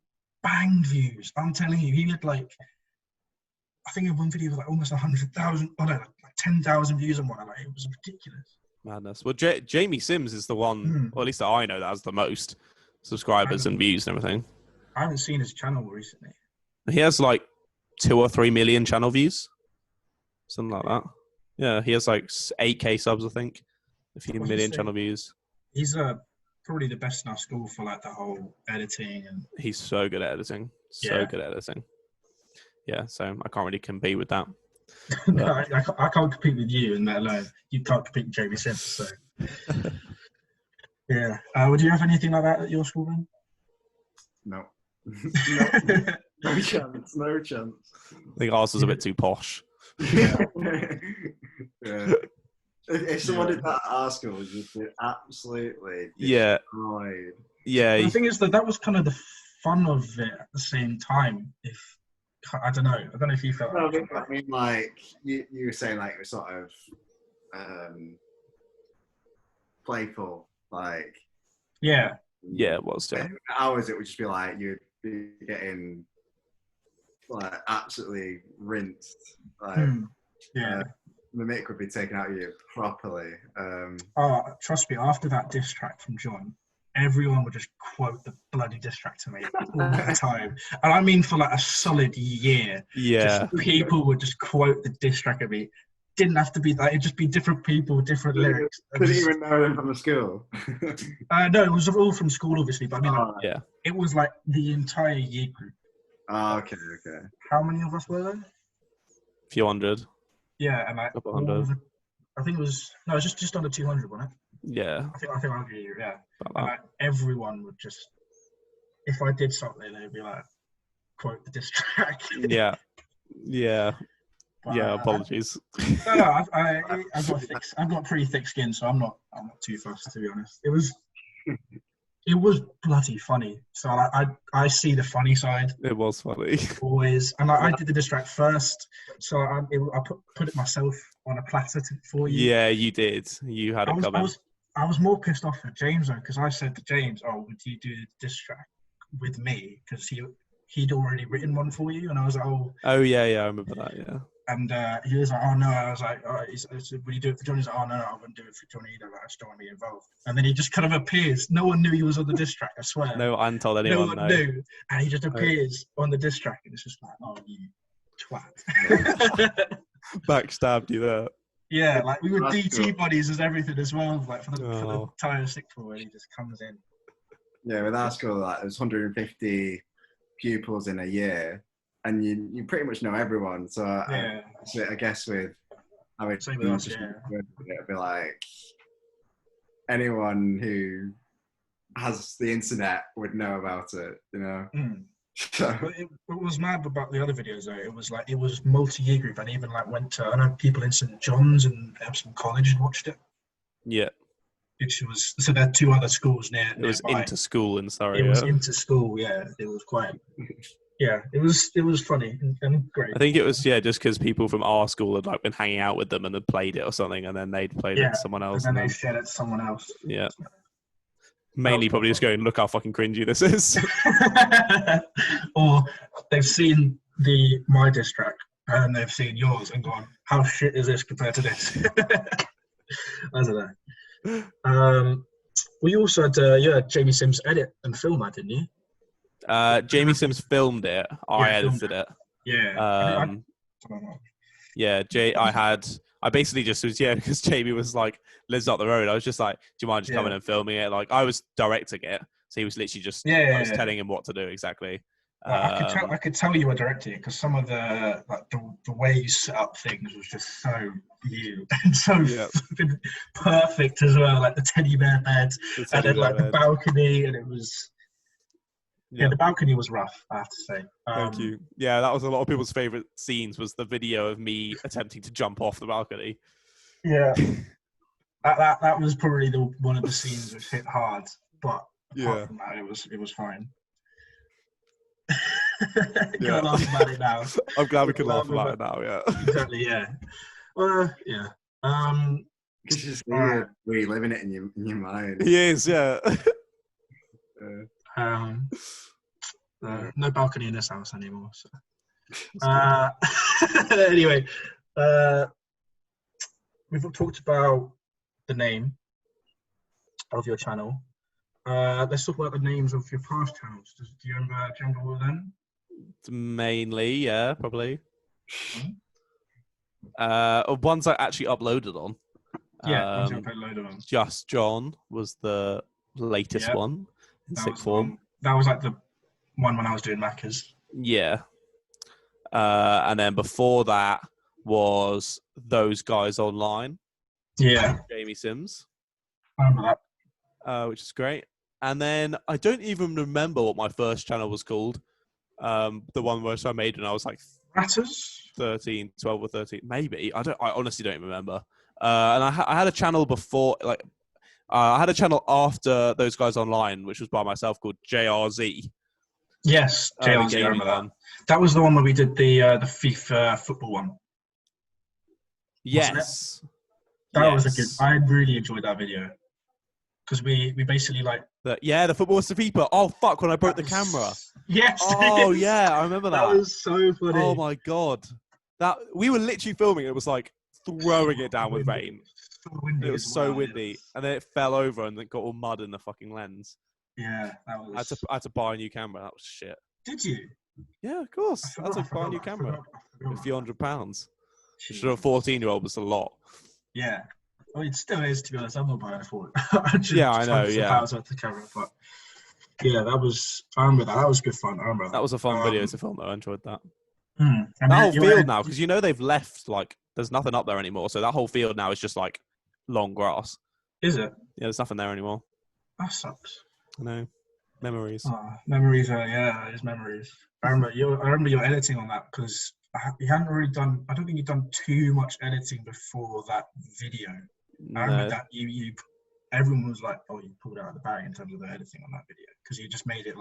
banged views. I'm telling you, he had like, I think in one video was like almost 100,000. Oh no, like 10,000 views on one. Like, it was ridiculous. Madness. Well, Jamie Sims is the one, or at least that I know, that has the most subscribers and views and everything. I haven't seen his channel recently. He has like 2 or 3 million channel views, something like that. Yeah, he has like 8K subs, I think. A few million channel views. He's probably the best in our school for like the whole editing, and he's so good at editing. So good at editing. Yeah, so I can't really compete with that. No, I can't compete with you, and let alone you can't compete with Jamie Sims. So yeah, would you have anything like that at your school then? No. No chance. No chance. I think ours was a bit too posh. Yeah. If someone did that at our school, you'd be absolutely destroyed. Yeah. The thing is that was kind of the fun of it at the same time. I don't know if you felt. No, I mean, like you were saying, like it was sort of playful, like. Yeah. Yeah, it was. Yeah. Hours, it would just be like you'd be getting like absolutely rinsed. Like, the mick would be taken out of you properly. Trust me, after that diss track from John, everyone would just quote the bloody diss track to me all the time. And I mean for like a solid year. Yeah. Just people would just quote the diss track at me. Didn't have to be that. It'd just be different people, different lyrics. Couldn't even know them from the school. No, it was all from school, obviously. But I mean, it was like the entire year group. Oh, okay. How many of us were there? A few hundred. Yeah, and like couple hundred. I think it was just under 200, wasn't it? Yeah. I think I'll agree. Yeah. And like, everyone would just, if I did something, they'd be like, quote the diss track. Yeah. But, apologies. No, I've got pretty thick skin, so I'm not too fussed, to be honest. It was bloody funny. So I see the funny side. It was funny. Always. And I did the diss track first, so I put it myself on a platter for you. Yeah, you did. You had it coming. I was more pissed off at James though, because I said to James, "Oh, would you do the diss track with me?" Because he'd already written one for you, and I was like, "Oh, yeah, I remember that, yeah." And he was like, "Oh no," I was like, "Will you do it for Johnny?" He's like, "Oh no, I wouldn't do it for Johnny either. Like, I just don't want to be involved." And then he just kind of appears. No one knew he was on the diss track. I swear. No, I hadn't told anyone. No one knew, and he just appears on the diss track, and it's just like, "Oh, you twat!" Backstabbed you there. Yeah, like we were DT buddies as everything as well, like for the entire sixth form, and he just comes in. Yeah, with our school, like there's 150 pupils in a year, and you pretty much know everyone. So I guess with same with us, it'd be like anyone who has the internet would know about it, you know. So. What was mad about the other videos though, it was multi-year group, and even like went to, I know people in St John's and Epsom College and watched it. Yeah. Which was, so there are 2 other schools near. It was into school in Surrey. It was into school, yeah. It was quite. Yeah, it was funny and great. I think it was just because people from our school had like been hanging out with them and had played it or something, and then they'd played it to someone else, and then they shared it to someone else. Yeah, mainly probably just going, look how fucking cringy this is. Or they've seen my diss track and they've seen yours and gone, how shit is this compared to this? I don't know. We also had Jamie Sims edit and film that, didn't you? Jamie Sims filmed it. I edited it. Yeah. I basically just was, because Jamie was like, lives up the road. I was just like, do you mind just coming and filming it? Like, I was directing it. So he was literally just, I was telling him what to do exactly. Well, I could tell you were directing it because some of the way you set up things was just so you and so perfect as well. Like the teddy bear bed and then like the balcony, and it was the balcony was rough, I have to say. Thank you. Yeah, that was a lot of people's favorite scenes. Was the video of me attempting to jump off the balcony. Yeah, that was probably one of the scenes which hit hard, but apart from that, it was fine. Can't laugh about it now. I'm glad we can laugh about it now. Yeah, exactly. Yeah. Yeah. Because you're just reliving it in your mind. He is. Yeah. No balcony in this house anymore. So. Anyway, we've talked about the name of your channel. Let's talk about the names of your past channels. Do you remember all of them? Mainly, yeah, probably. Ones I actually uploaded on. Ones I uploaded on. Just John was the latest one in sixth form. That was like the one when I was doing Macca's. Yeah. And then before that was Those Guys Online. Yeah. Jamie Sims. I remember that. Which is great. And then I don't even remember what my first channel was called. The one which I made when I was like 12 or 13, maybe. I honestly don't remember. And I had a channel before, I had a channel after Those Guys Online, which was by myself, called JRZ. Yes, JRZ. I remember that. That was the one where we did the FIFA football one. Yes. That was a good. I really enjoyed that video because we basically the football was the FIFA. Oh fuck! When I broke the camera. Yes. Oh yeah, I remember that. That was so funny. Oh my god, that we were literally filming. It was like throwing it down with rain. It was so windy, and then it fell over and it got all mud in the fucking lens. Yeah, that was. I had to buy a new camera. That was shit. Did you? Yeah, of course. I had to buy a new camera. A few £100. Which for a 14-year-old was a lot. Yeah. Well, it still is, to be honest. I'm not buying it for it. I know, yeah. Pounds worth of camera, but yeah, I remember that. That was good fun. I remember that. That was a fun video to film, though. I enjoyed that. And that whole field now, because they've left, there's nothing up there anymore. So that whole field now is just long grass. Is it? Yeah, there's nothing there anymore. That sucks. I know. Memories. Memories it's memories. I remember your editing on that because you hadn't really done. I don't think you'd done too much editing before that video. No. I remember that you everyone was like, "Oh, you pulled out of the bag in terms of the editing on that video," because you just made it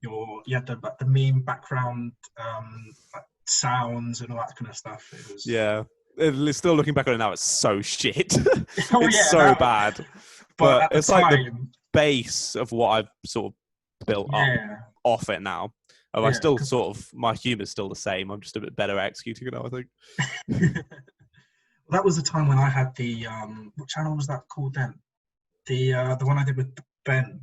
you had the meme background, sounds and all that kind of stuff. It was Still looking back on it now, it's so shit. It's so bad. But it's the base of what I've sort of built up off it now. I still my humour's still the same. I'm just a bit better at executing it now, I think. That was the time when I had the what channel was that called then? The one I did with Ben.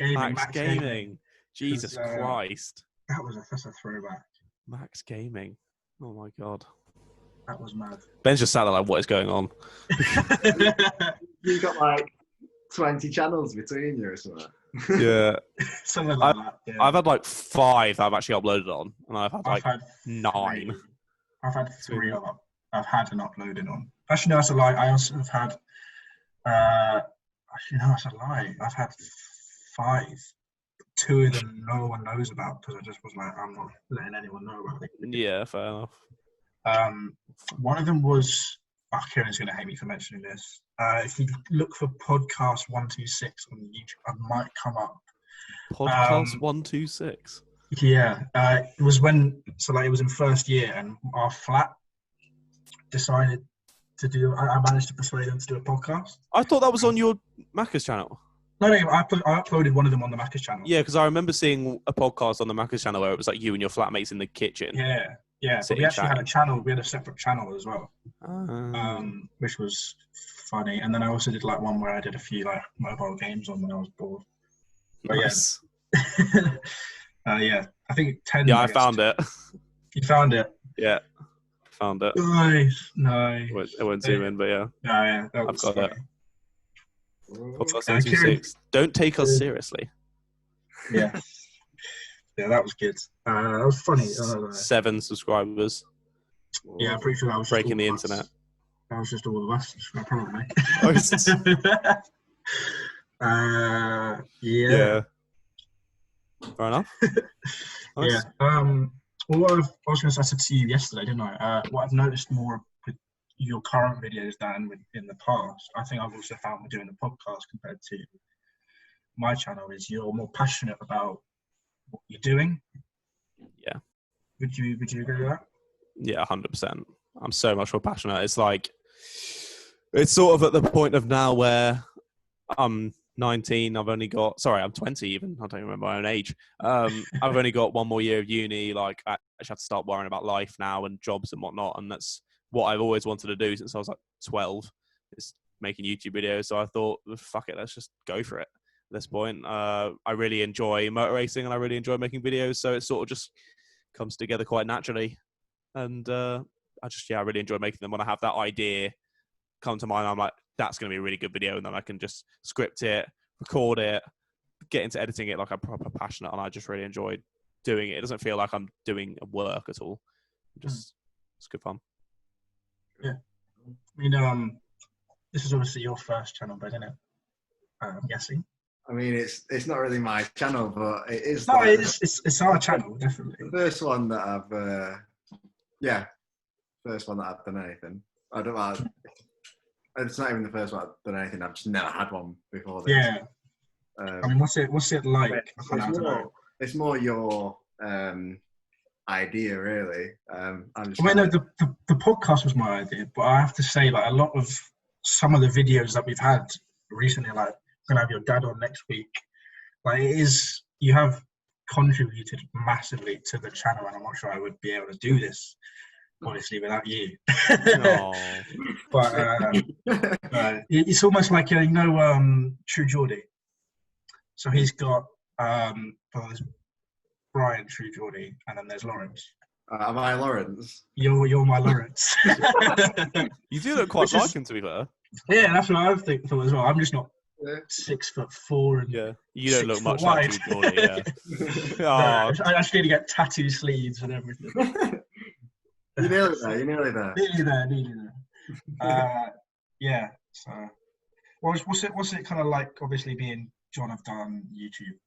Max Gaming. Jesus Christ. That's a throwback. Max Gaming. Oh my god. That was mad. Ben's just sat there what is going on? You got 20 channels between you or something. Yeah. Something like that. Yeah. I've had 5 that I've actually uploaded on, and I've had 9. I've had 3 of them. I've had an uploaded on. Actually, no, that's a lie. I also have had. Actually, no, that's a lie. I've had 5. 2 of them no one knows about because I just was I'm not letting anyone know about it. Yeah, fair enough. One of them was. Kieran's going to hate me for mentioning this. If you look for podcast 126 on YouTube, I might come up. Podcast 126. Yeah, it was it was in first year, and our flat decided to do. I managed to persuade them to do a podcast. I thought that was on your Macca's channel. No, I uploaded one of them on the Macca's channel. Yeah, because I remember seeing a podcast on the Macca's channel where it was like you and your flatmates in the kitchen. Yeah. But we actually had a channel. We had a separate channel as well, which was funny. And then I also did like one where I did a few like mobile games on when I was bored. But nice. Yeah, I think 10. Yeah, I found it. You found it? Yeah, found it. Nice. I won't zoom in, but yeah. Yeah, I've got it. Podcast 126. Don't take us seriously. Yeah. Yeah, that was good. That was funny. 7 subscribers. Yeah, I'm pretty sure that was breaking the internet. That was just all of us, probably. Yeah. Fair enough. Nice. Yeah. Well, what I was going to say, I said to you yesterday, didn't I? What I've noticed more with your current videos than in the past, I think I've also found with doing the podcast compared to my channel, is you're more passionate about what you're doing. Yeah. Would you agree with that? Yeah, 100%. I'm so much more passionate. It's like, it's sort of at the point of now where I'm 19. I'm 20 even. I don't remember my own age. I've only got one more year of uni. Like, I actually have to start worrying about life now and jobs and whatnot. And that's what I've always wanted to do since I was like 12, is making YouTube videos. So I thought, fuck it, let's just go for it at this point. I really enjoy motor racing and I really enjoy making videos. So it sort of just comes together quite naturally. And I really enjoy making them. When I have that idea come to mind, I'm like, that's going to be a really good video. And then I can just script it, record it, get into editing it like I'm proper passionate. And I just really enjoy doing it. It doesn't feel like I'm doing work at all. It's good fun. Yeah. I mean, this is obviously your first channel, but isn't it? I'm guessing. I mean, it's not really my channel, but it is. No, it's our channel, definitely. The first one that I've done anything. It's not even the first one I've done anything. I've just never had one before this. Yeah. I mean, what's it like? It's more your idea, really. The podcast was my idea, but I have to say, like, a lot of some of the videos that we've had recently, like, we're gonna have your dad on next week. Like, you have contributed massily to the channel, and I'm not sure I would be able to do this, honestly, without you. But it's almost like True Geordie. So he's got there's Brian, True Geordie, and then there's Lawrence. Am I Lawrence? You're my Lawrence. You do look quite like him, to be fair. Yeah, that's what I thought as well. I'm just not 6'4" and you don't look much like True Geordie. Yeah. I actually need to get tattoo sleeves and everything. You're nearly there. Yeah. So, what's it kind of like? Obviously, being John, I've done YouTube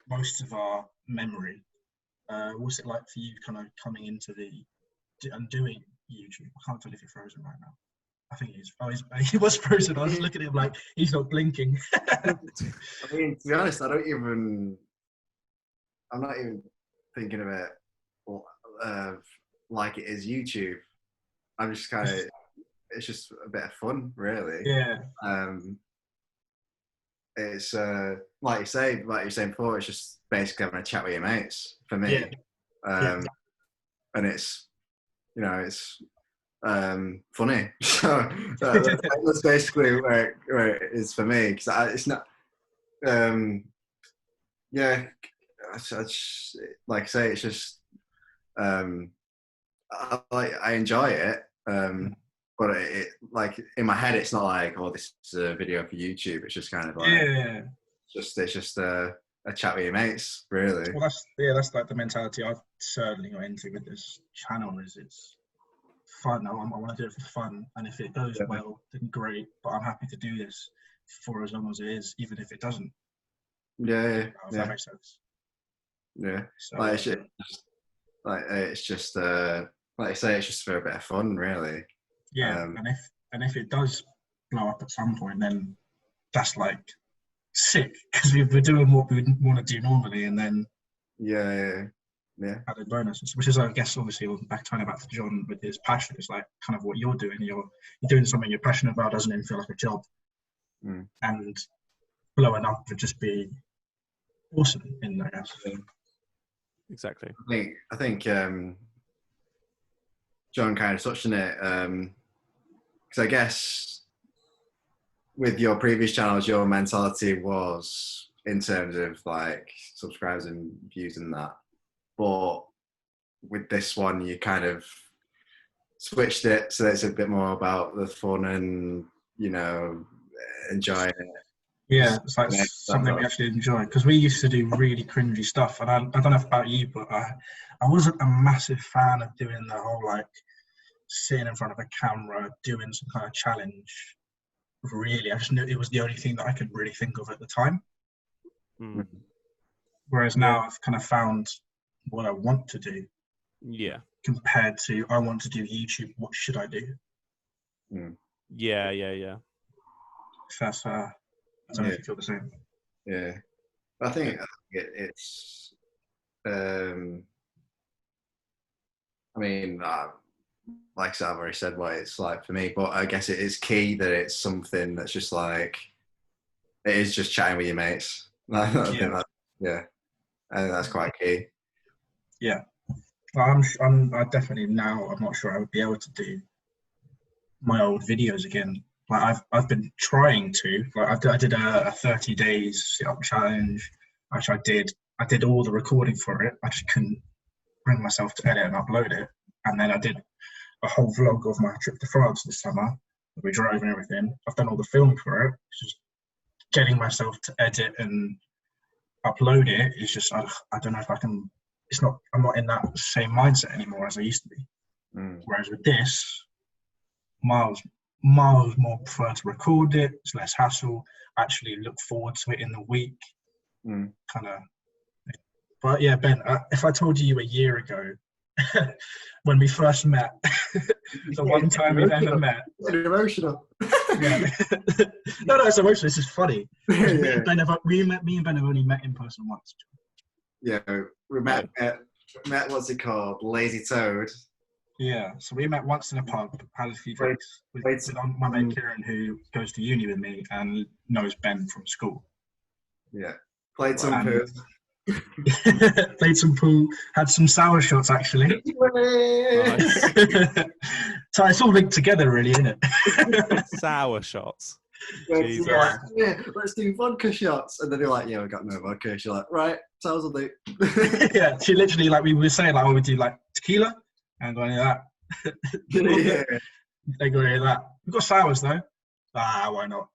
most of our memory. What's it like for you, kind of coming into and doing YouTube? I can't tell if you're frozen right now. I think he is. Oh, he was frozen. I was looking at him like he's not blinking. I mean, to be honest, I'm not even thinking of it like it is YouTube. I'm just kind of, it's just a bit of fun, really. Yeah. It's like you're saying before, it's just basically having a chat with your mates for me. And it's, it's funny. So that's basically where it is for me, because it's not. Like I say, it's just I enjoy it, but it like in my head, it's not like, oh, this is a video for YouTube. It's just kind of like it's just a chat with your mates, really. Well, that's like the mentality I've certainly got into with this channel. Is it's fun. I want to do it for fun, and if it goes well, then great. But I'm happy to do this for as long as it is, even if it doesn't. If that makes sense. Yeah. So, it's just like I say, it's just for a bit of fun, really. Yeah, and if it does blow up at some point, then that's like sick, because we're doing what we would want to do normally, and then added bonuses, which is, I guess, obviously turning back to John with his passion. It's like kind of what you're doing. You're doing something you're passionate about. Doesn't even feel like a job, and blowing up would just be awesome. I guess. Exactly. I think John kind of touched on it, because I guess with your previous channels, your mentality was in terms of like subscribers and views and that. But with this one, you kind of switched it so that it's a bit more about the fun and, enjoying it. Yeah, it's like something we actually enjoy, because we used to do really cringy stuff. And I don't know about you, but I wasn't a massive fan of doing the whole like sitting in front of a camera, doing some kind of challenge. Really, I just knew it was the only thing that I could really think of at the time. Whereas now I've kind of found what I want to do. Yeah. Compared to I want to do YouTube, what should I do? Yeah. That's I don't know if you feel the same. Yeah, I think it's. I mean, like I said, I've already said what it's like for me, but I guess it is key that it's something that's just like it is just chatting with your mates. I think that's quite key. Yeah, I definitely now. I'm not sure I would be able to do my old videos again. Like I've been trying to. Like I did a 30 days sit-up challenge, which I did all the recording for it. I just couldn't bring myself to edit and upload it. And then I did a whole vlog of my trip to France this summer. We drove and everything. I've done all the film for it. It's just getting myself to edit and upload it is just I don't know if I can. I'm not in that same mindset anymore as I used to be. Whereas with this, miles more prefer to record it. It's less hassle. Actually look forward to it in the week. Kind of. But yeah, Ben, if I told you a year ago when we first met, the one time we've ever met. It's emotional. Yeah. No, it's emotional. It's just funny. Me and Ben have only met in person once. Yeah, we met what's it called? Lazy Toad. Yeah, so we met once in a pub, had a few drinks with my mate Kieran, who goes to uni with me and knows Ben from school. Yeah, played some pool. Played some pool, had some sour shots actually. Nice. So it's all linked together, really, isn't it? Sour shots. Yeah, let's do vodka shots. And then they're like, yeah, we got no vodka. She's like, right, sours will do. Yeah, she literally, like, we were saying, like, we do, like, tequila, and go into that. Yeah. They go into that. We've got sours, though. Why not?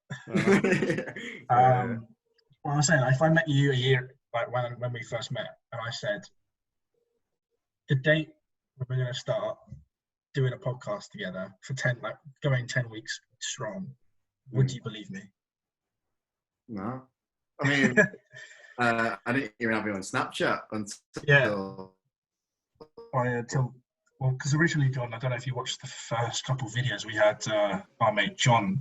What I was saying, if I met you a year, like, when we first met, and I said, the date when we're going to start doing a podcast together for 10 weeks strong, would you believe me? No. I mean, I didn't even have you on Snapchat until... Because originally, John, I don't know if you watched the first couple of videos, we had our mate Kieran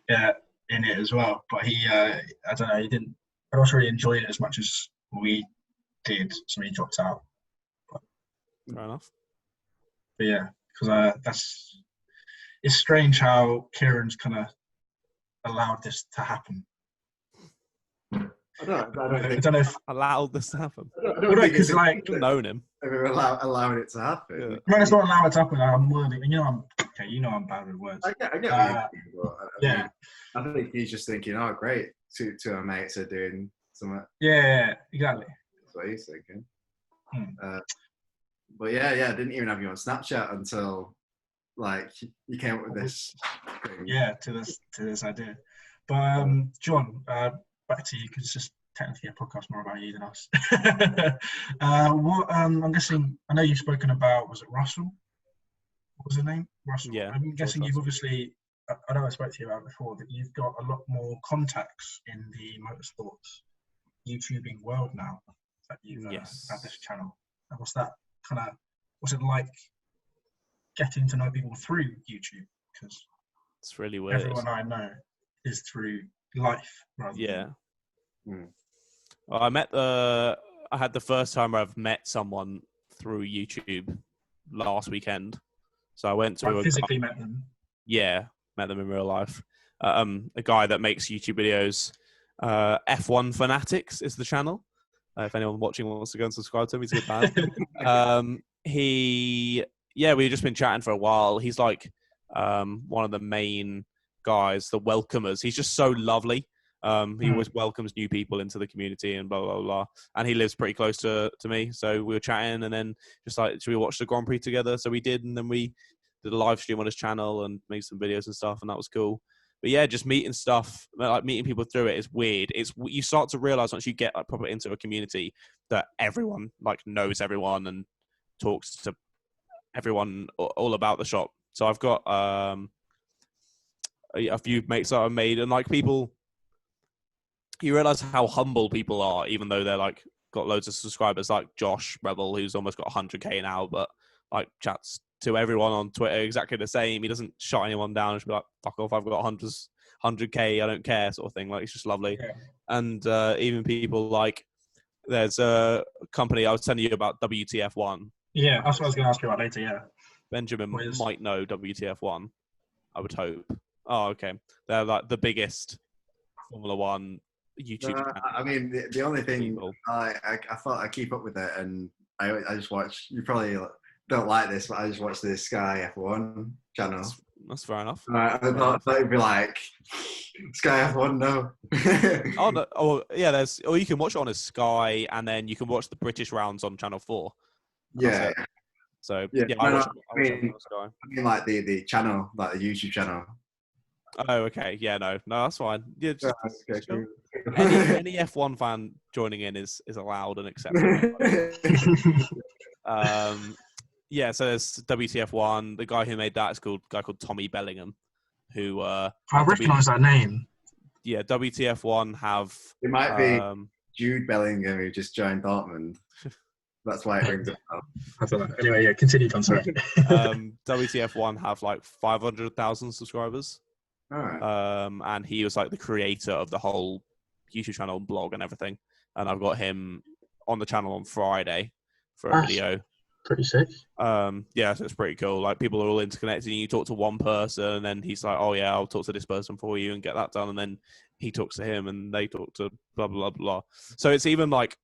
in it as well. But he, I don't know, I don't really enjoy it as much as we did, so he dropped out. Fair enough. But yeah, because it's strange how Kieran's kind of allowed this to happen. I don't know if allowed this to happen. Because like known him. Allowing it to happen. Yeah. No, it's not allowed it to happen. I'm wording. I'm bad with words. I get what you mean, I think he's just thinking, oh, great, two our mates are doing something. Yeah, exactly. That's what he's thinking. But yeah, I didn't even have you on Snapchat until like you came up with this thing. Yeah, to this idea. But John, back to you, because it's just technically a podcast more about you than us. I'm guessing, I know you've spoken about, was it Russell? What was the name? Russell. Yeah. I'm guessing you've obviously, I know I spoke to you about before, that you've got a lot more contacts in the motorsports YouTubing world now that you've had this channel. And what's it like getting to know people through YouTube? Because It's really weird. Everyone I know is through life rather Yeah. than... Well, I had the first time I've met someone through YouTube last weekend. So I went to physically met them. Yeah, met them in real life. A guy that makes YouTube videos. F1 Fanatics is the channel. If anyone watching wants to go and subscribe to him, he's a good man. We've just been chatting for a while. He's like one of the main guys, the welcomers. He's just so lovely. He always welcomes new people into the community and blah, blah, blah. And he lives pretty close to me. So we were chatting and then just like, should we watch the Grand Prix together? So we did. And then we did a live stream on his channel and made some videos and stuff. And that was cool. But yeah, just meeting people through it is weird. You start to realize once you get like proper into a community that everyone like knows everyone and talks to everyone all about the shop. So I've got a few mates that I've made, and like people, you realize how humble people are, even though they're like got loads of subscribers, like Josh Rebel, who's almost got 100k now, but like chats to everyone on Twitter exactly the same. He doesn't shut anyone down and just be like, fuck off, I've got 100k, I don't care, sort of thing. Like, it's just lovely. Yeah. And even people like, there's a company I was telling you about, WTF1. Yeah, that's what I was going to ask you about later, yeah. Benjamin might know WTF1, I would hope. Oh, okay. They're like the biggest Formula One YouTube. I mean, the only thing I thought I keep up with it, and I just watch. You probably don't like this, but I just watch the Sky F1 channel. That's fair enough. I thought it'd be like Sky F1, no. Yeah. Or you can watch it on a Sky, and then you can watch the British rounds on Channel 4. Yeah. So I mean like the channel, like the YouTube channel. Oh, okay. Yeah, no, that's fine. Yeah, just, okay, cool. Any F1 fan joining in is allowed and accepted. So there's WTF1. The guy who made that is a guy called Tommy Bellingham, who I recognise that name. Yeah, WTF1 have. It might be Jude Bellingham who just joined Dortmund. That's why it rings a bell. I don't know. Anyway, yeah, continue, Tom. Sorry. WTF1 have like 500,000 subscribers. All right. And he was like the creator of the whole YouTube channel and blog and everything. And I've got him on the channel on Friday for a video. Pretty sick. So it's pretty cool. Like, people are all interconnected, and you talk to one person and then he's like, oh yeah, I'll talk to this person for you and get that done. And then he talks to him and they talk to blah, blah, blah, blah. So it's even like,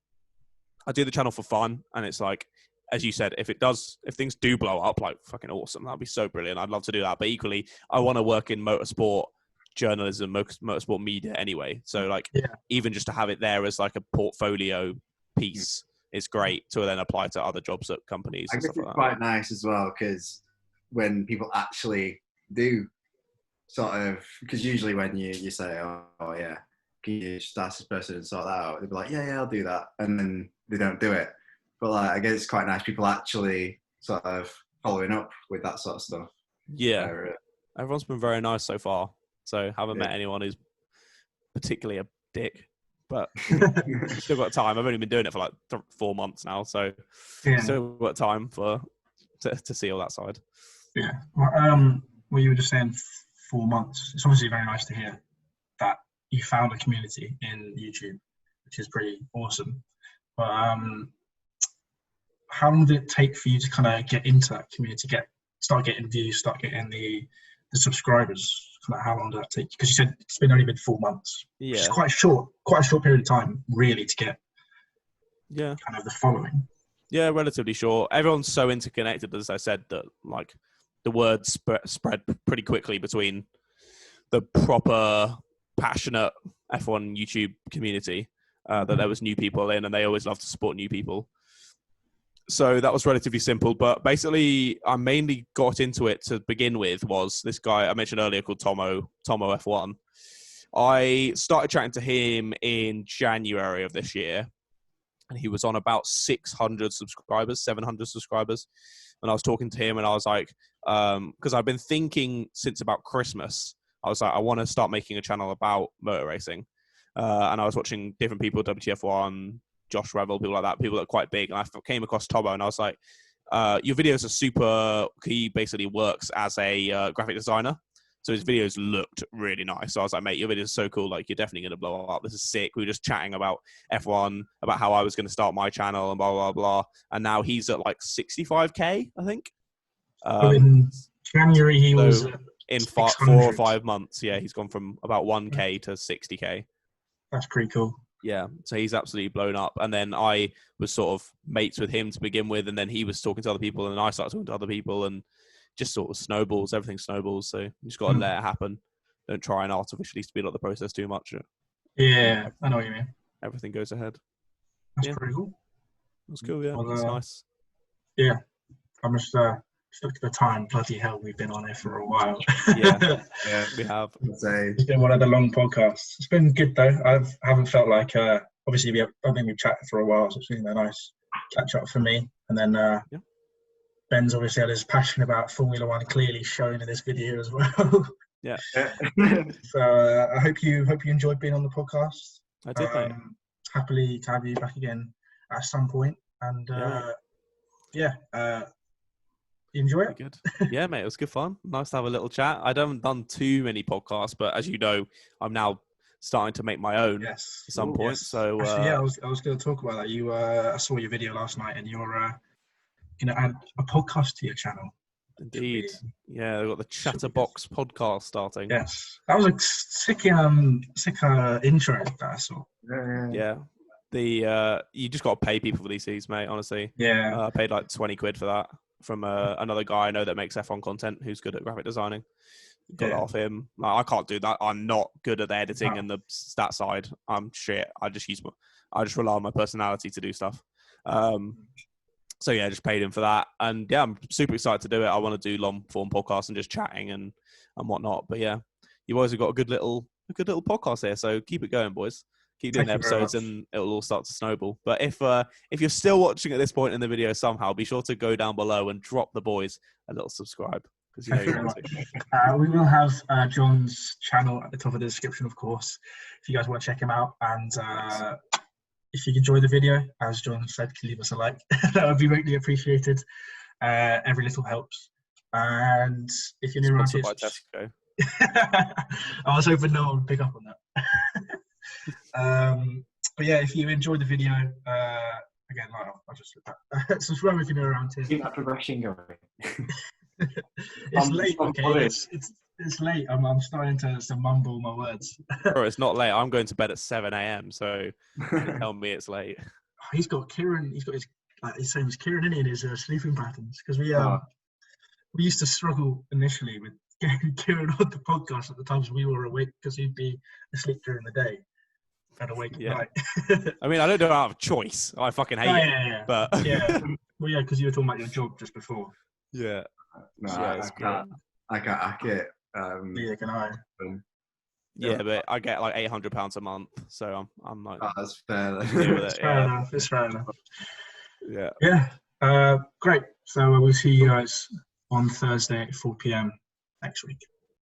I do the channel for fun, and it's like, as you said, if things do blow up, like, fucking awesome. That'd be so brilliant. I'd love to do that. But equally, I want to work in motorsport journalism, motorsport media anyway. So like, even just to have it there as like a portfolio piece is great to then apply to other jobs at companies. I guess it's quite nice as well, because when people actually do sort of, because usually when you say, oh yeah, can you just ask this person and sort that out? They'll be like, yeah, I'll do that. And then they don't do it. But like, I guess it's quite nice people actually sort of following up with that sort of stuff. Yeah. Everyone's been very nice so far. So haven't met anyone who's particularly a dick. But still got time. I've only been doing it for like 4 months now. So still got time to see all that side. Yeah. Well, you were just saying 4 months. It's obviously very nice to hear that you found a community in YouTube, which is pretty awesome. But how long did it take for you to kind of get into that community, start getting views, start getting the subscribers? How long did that take? Because you said it's only been 4 months. Yeah, which is quite a short period of time, really, to get kind of the following. Yeah, relatively short. Everyone's so interconnected, as I said, that like the word spread pretty quickly between the proper passionate F1 YouTube community. That there was new people in, and they always love to support new people. So that was relatively simple. But basically, I mainly got into it to begin with was this guy I mentioned earlier called Tomo F1. I started chatting to him in January of this year, and he was on about 600 subscribers, 700 subscribers. And I was talking to him, and I was like, because I've been thinking since about Christmas, I was like, I want to start making a channel about motor racing. And I was watching different people, WTF1, Josh Revel, people like that, people that are quite big. And I came across Tomo, and I was like, your videos are super. He basically works as a graphic designer. So his videos looked really nice. So I was like, mate, your videos are so cool. Like, you're definitely going to blow up. This is sick. We were just chatting about F1, about how I was going to start my channel and blah, blah, blah. And now he's at like 65K, I think. In January, he was in 4 or 5 months. Yeah, he's gone from about 1K to 60K. That's pretty cool. Yeah, so he's absolutely blown up. And then I was sort of mates with him to begin with, and then he was talking to other people, and then I started talking to other people, and just sort of snowballs. Everything snowballs. So you just got to let it happen. Don't try and artificially speed up the process too much. Yeah, I know what you mean. Everything goes ahead. That's pretty cool. That's cool, yeah. Well, that's nice. Yeah, I'm just look at the time. Bloody hell, we've been on here for a while. Yeah, we have. It's been one of the long podcasts. It's been good though. I haven't felt like obviously I think we've chatted for a while, so it's been a nice catch up for me. And then Ben's obviously had his passion about Formula One clearly shown in this video as well. Yeah. So I hope you enjoyed being on the podcast. I did, mate. Happily to have you back again at some point. And you enjoy it? Good. Yeah, mate, it was good fun. Nice to have a little chat. I haven't done too many podcasts, but as you know, I'm now starting to make my own at some point. Yes. So actually, I was going to talk about that. I saw your video last night, and you're going to add a podcast to your channel. Indeed. Yeah, they've got the Chatterbox podcast starting. Yes. That was a sick intro that I saw. Yeah. You just got to pay people for these, mate, honestly. Yeah. I paid like 20 quid for that from another guy I know that makes F1 content who's good at graphic designing. Got it off him. I can't do that. I'm not good at the editing and the stat side. I'm shit. I just rely on my personality to do stuff. So yeah, just paid him for that. And yeah, I'm super excited to do it. I want to do long form podcasts and just chatting and whatnot. But yeah, you boys have got a good little podcast here. So keep it going, boys. Keep doing the episodes and it'll all start to snowball. But if you're still watching at this point in the video somehow, be sure to go down below and drop the boys a little subscribe. Because you know you want to. We will have John's channel at the top of the description, of course, if you guys want to check him out. And if you enjoy the video, as John said, leave us a like. That would be greatly appreciated. Every little helps. And if you're new around here, I was hoping no one would pick up on that. But yeah, if you enjoyed the video, again, I'll just do that. Subscribe if you're new around here. Keep that progression going. It's late, okay? It's late. I'm starting to mumble my words. Bro, it's not late. I'm going to bed at 7 a.m. So tell me it's late. He's got Kieran. He's got his same as Kieran in his sleeping patterns because we used to struggle initially with getting Kieran on the podcast at the times we were awake because he'd be asleep during the day and awake at night. I mean, I don't do it out of choice. I fucking hate it. Yeah. But well, yeah, because you were talking about your job just before. Yeah. No, I can't hack it. Neither can I. Yeah, but I get like £800 a month, so I'm like. Oh, that's fair. It's fair enough. Yeah. Yeah. Great. So we'll see you guys on Thursday at 4 p.m. next week.